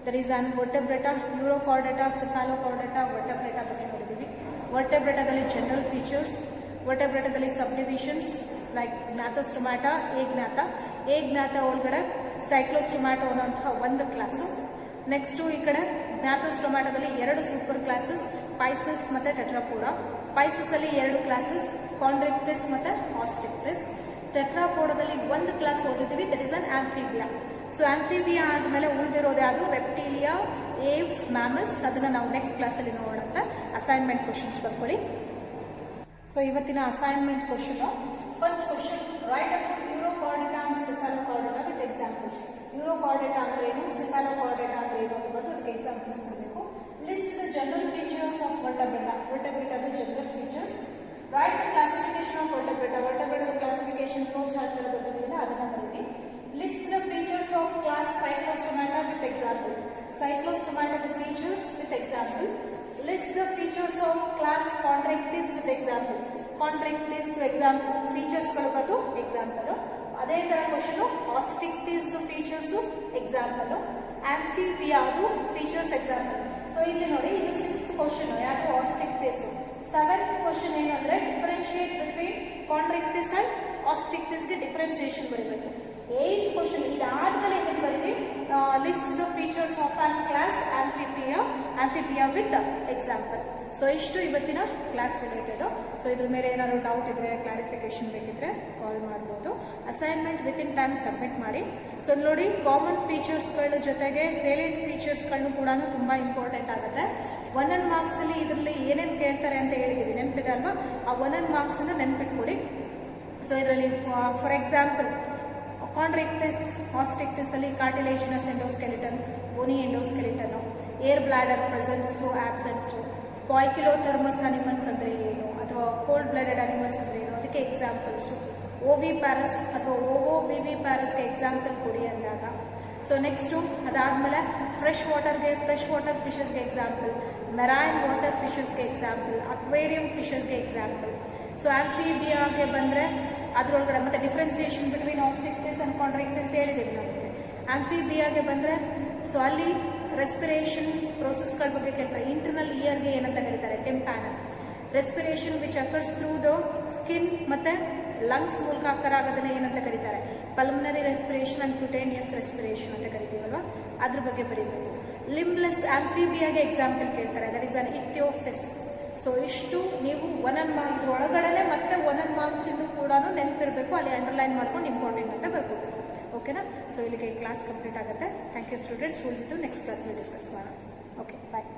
There is an Vertebrata, Urochordata, Cephalochordata, Vertebrata ಬಗ್ಗೆ ನೋಡಿದ್ದೀವಿ. ವರ್ಟೆಬ್ರೆಟಾದಲ್ಲಿ ಜನರಲ್ ಫೀಚರ್ಸ್, ವರ್ಟೆಬ್ರೇಟದಲ್ಲಿ sub divisions like Gnathostomata, Agnatha ಒಳಗಡೆ ಸೈಕ್ಲೋಸ್ಟೊಮ್ಯಾಟೋ ಅನ್ನೋಂತಹ ಒಂದು ಕ್ಲಾಸು. ನೆಕ್ಸ್ಟು ಈ ಕಡೆ ಜ್ಞಾತೋಸ್ಟೊಮ್ಯಾಟದಲ್ಲಿ 2 ಸೂಪರ್ ಕ್ಲಾಸಸ್, ಪೈಸಸ್ ಮತ್ತೆ ಟೆಟ್ರಾಪೋಡಾ. ಪೈಸಸ್ ಅಲ್ಲಿ 2 ಕ್ಲಾಸಸ್, ಕಾಂಡ್ರಿಕ್ಟಿಸ್ ಮತ್ತೆ ಆಸ್ಟಿಕ್ಟಿಸ್. ಟೆಟ್ರಾಪೋಡಾದಲ್ಲಿ 1 ಕ್ಲಾಸ್ ಓದಿದ್ದೀವಿ, that is an Amphibia. So Amphibia ಆದ್ಮೇಲೆ ಉಳಿದಿರೋದು ಯಾವುದು? Reptilia, Aves, mammals. ಅದನ್ನ ನಾವು ನೆಕ್ಸ್ಟ್ ಕ್ಲಾಸಲ್ಲಿ ನೋಡೋಣ. ಅಸೈನ್ಮೆಂಟ್ ಕ್ವಶನ್ಸ್ ಬರ್ಕೊಳ್ಳಿ. ಸೊ ಇವತ್ತಿನ assignment question, first question, write about Urochordata and Cephalochordata with examples. Urochordata ಅಂದ್ರೆ ಏನು, ಸಿಫಾಲೋಕಾರ್ಡಿಟಾ ಅಂದ್ರೆ ಏನು ಅಂತ ಬಂದು ಅದಕ್ಕೆ ಎಕ್ಸಾಂಪಲ್ಸ್ ಕೊಡಬೇಕು. List the general features of Vertebrata. ವರ್ಟೆಬ್ರೇಟಾದ general features. Write the classification of Vertebrata. ವರ್ಟೆಬ್ರೇಟಾದ ಕ್ಲಾಸಿಫಿಕೇಶನ್ ಫ್ಲೋ ಚಾರ್ಟ್ ಅಲ್ಲಿ ಗೊತ್ತಿದೆ, ಅದನ್ನ ಬರೀರಿ. List the features of class Cyclostomata with example. ಸೈಕ್ಲೋಸ್ಟೊಮ್ಯಾಟಾದ features with example. List the features of class Chondrichthyes with example. Chondrichthyes example features ಕೊಡಬಹುದು example. ಅದೇ ತರ question, Osteichthyes features example, ಆಂಫಿಬಿಯಾದು ಫೀಚರ್ಸ್ ಎಕ್ಸಾಂಪಲ್. ಸೊ ಇಲ್ಲಿ ನೋಡಿ, ಇದು 6th ಕ್ವಶನ್ ಯಾವುದು Osteichthyes. 7th question ಏನಂದ್ರೆ differentiate between Chondrichthyes and Osteichthyes ಗೆ ಡಿಫರೆನ್ಸಿಯೇಷನ್ ಬರೀಬೇಕು. 8th ಕ್ವಶನ್ ಇದಾದ್ಮೇಲೆ ಇದನ್ನು ಬರೀರಿ, list the features of an class Amphibia with example. So ಇಷ್ಟು ಇವತ್ತಿನ ಕ್ಲಾಸ್ ರಿಲೇಟೆಡ್. ಸೊ ಇದ್ರ ಮೇಲೆ ಏನಾದ್ರು ಡೌಟ್ ಇದ್ರೆ, ಕ್ಲಾರಿಫಿಕೇಶನ್ ಬೇಕಿದ್ರೆ ಕಾಲ್ ಮಾಡಬಹುದು. Assignment with in time submit ಮಾಡಿ. ಸೊ ನೋಡಿ, ಕಾಮನ್ ಫೀಚರ್ಸ್ಗಳ ಜೊತೆಗೆ ಸೇಲಿಯಂಟ್ ಫೀಚರ್ಸ್ಗಳನ್ನು ಕೂಡ ತುಂಬಾ ಇಂಪಾರ್ಟೆಂಟ್ ಆಗುತ್ತೆ. 1 ಮಾರ್ಕ್ಸ್ ಅಲ್ಲಿ ಇದರಲ್ಲಿ ಏನೇನು ಕೇಳ್ತಾರೆ ಅಂತ ಹೇಳಿದೀವಿ, ನೆನಪಿದೆ ಅಲ್ವಾ? ಆ 1 ಮಾರ್ಕ್ಸ್ ಅನ್ನ ನೆನ್ಪಿಟ್ಕೊಡಿ. ಸೊ ಇದರಲ್ಲಿ ಫಾರ್ ಎಕ್ಸಾಂಪಲ್ Chondrichthyes, Osteichthyes ಅಲ್ಲಿ cartilaginous endoskeleton, bony endoskeleton, air bladder present so absent, poikilothermous animals ಅಂದ್ರೆ ಏನು, ಅಥವಾ ಕೋಲ್ಡ್ ಬ್ಲಡೆಡ್ ಅನಿಮಲ್ಸ್ ಅಂದ್ರೆ ಏನು, ಅದಕ್ಕೆ ಎಕ್ಸಾಂಪಲ್ಸ್. ಓವಿ ಪ್ಯಾರಸ್ ಅಥವಾ ಓವಿವಿ ಪ್ಯಾರಸ್ಗೆ ಎಕ್ಸಾಂಪಲ್ ಕೊಡಿ ಅಂದಾಗ. ಸೊ ನೆಕ್ಸ್ಟು ಅದಾದ್ಮೇಲೆ ಫ್ರೆಶ್ ವಾಟರ್ ಫಿಶಸ್ಗೆ ಎಕ್ಸಾಂಪಲ್, ಮೆರೈನ್ ವಾಟರ್ ಫಿಶಸ್ಗೆ ಎಕ್ಸಾಂಪಲ್, ಅಕ್ವೇರಿಯಂ ಫಿಶಸ್ಗೆ ಎಕ್ಸಾಂಪಲ್. ಸೊ ಆಂಫಿಬಿಯಾಗೆ ಬಂದ್ರೆ ಅದರೊಳಗಡೆ ಮತ್ತೆ differentiation between Osteichthyes and Chondrichthyes ಹೇಳಿದೀವಿ ನಮಗೆ. ಆಂಫಿಬಿಯಾಗೆ ಬಂದ್ರೆ ಸೊ ಅಲ್ಲಿ ರೆಸ್ಪಿರೇಷನ್ ಪ್ರೋಸೆಸ್ಗಳ ಬಗ್ಗೆ ಕೇಳ್ತಾರೆ. ಇಂಟರ್ನಲ್ ಇಯರ್ಗೆ ಏನಂತ ಕರೀತಾರೆ? Tympanal. Respiration which occurs through the skin ಮತ್ತೆ ಲಂಗ್ಸ್ ಮೂಲಕ ಅಕ್ಕರ್ ಆಗೋದನ್ನ ಏನಂತ ಕರೀತಾರೆ? Pulmonary respiration and cutaneous respiration ಅಂತ ಕರಿತೀವಲ್ವಾ, ಅದ್ರ ಬಗ್ಗೆ ಬರೀಬೇಕು. ಲಿಂಬ್ಲೆಸ್ ಆಂಫಿಬಿಯಾಗೆ ಎಕ್ಸಾಂಪಲ್ ಕೇಳ್ತಾರೆ, that is an Ichthyophis. So ಇಷ್ಟು ನೀವು 1 ಮಾರ್ಕ್ಸ್ ಒಳಗಡೆ ಮತ್ತೆ 1 ಮಾರ್ಕ್ಸ್ ಇಂದು ಕೂಡ ನೆನಪಿರಬೇಕು, ಅಲ್ಲಿ ಅಂಡರ್ಲೈನ್ ಮಾಡ್ಕೊಂಡು ಇಂಪಾರ್ಟೆಂಟ್ ಅಂತ ಬರ್ಕೋಬೇಕು. ಓಕೆನಾ? ಸೊ ಇಲ್ಲಿಗೆ ಕ್ಲಾಸ್ ಕಂಪ್ಲೀಟ್ ಆಗುತ್ತೆ. Thank you students. ಉಳಿದಿದ್ದು ನೆಕ್ಸ್ಟ್ ಕ್ಲಾಸಲ್ಲಿ ಡಿಸ್ಕಸ್ ಮಾಡೋಣ. ಓಕೆ, ಬಾಯ್.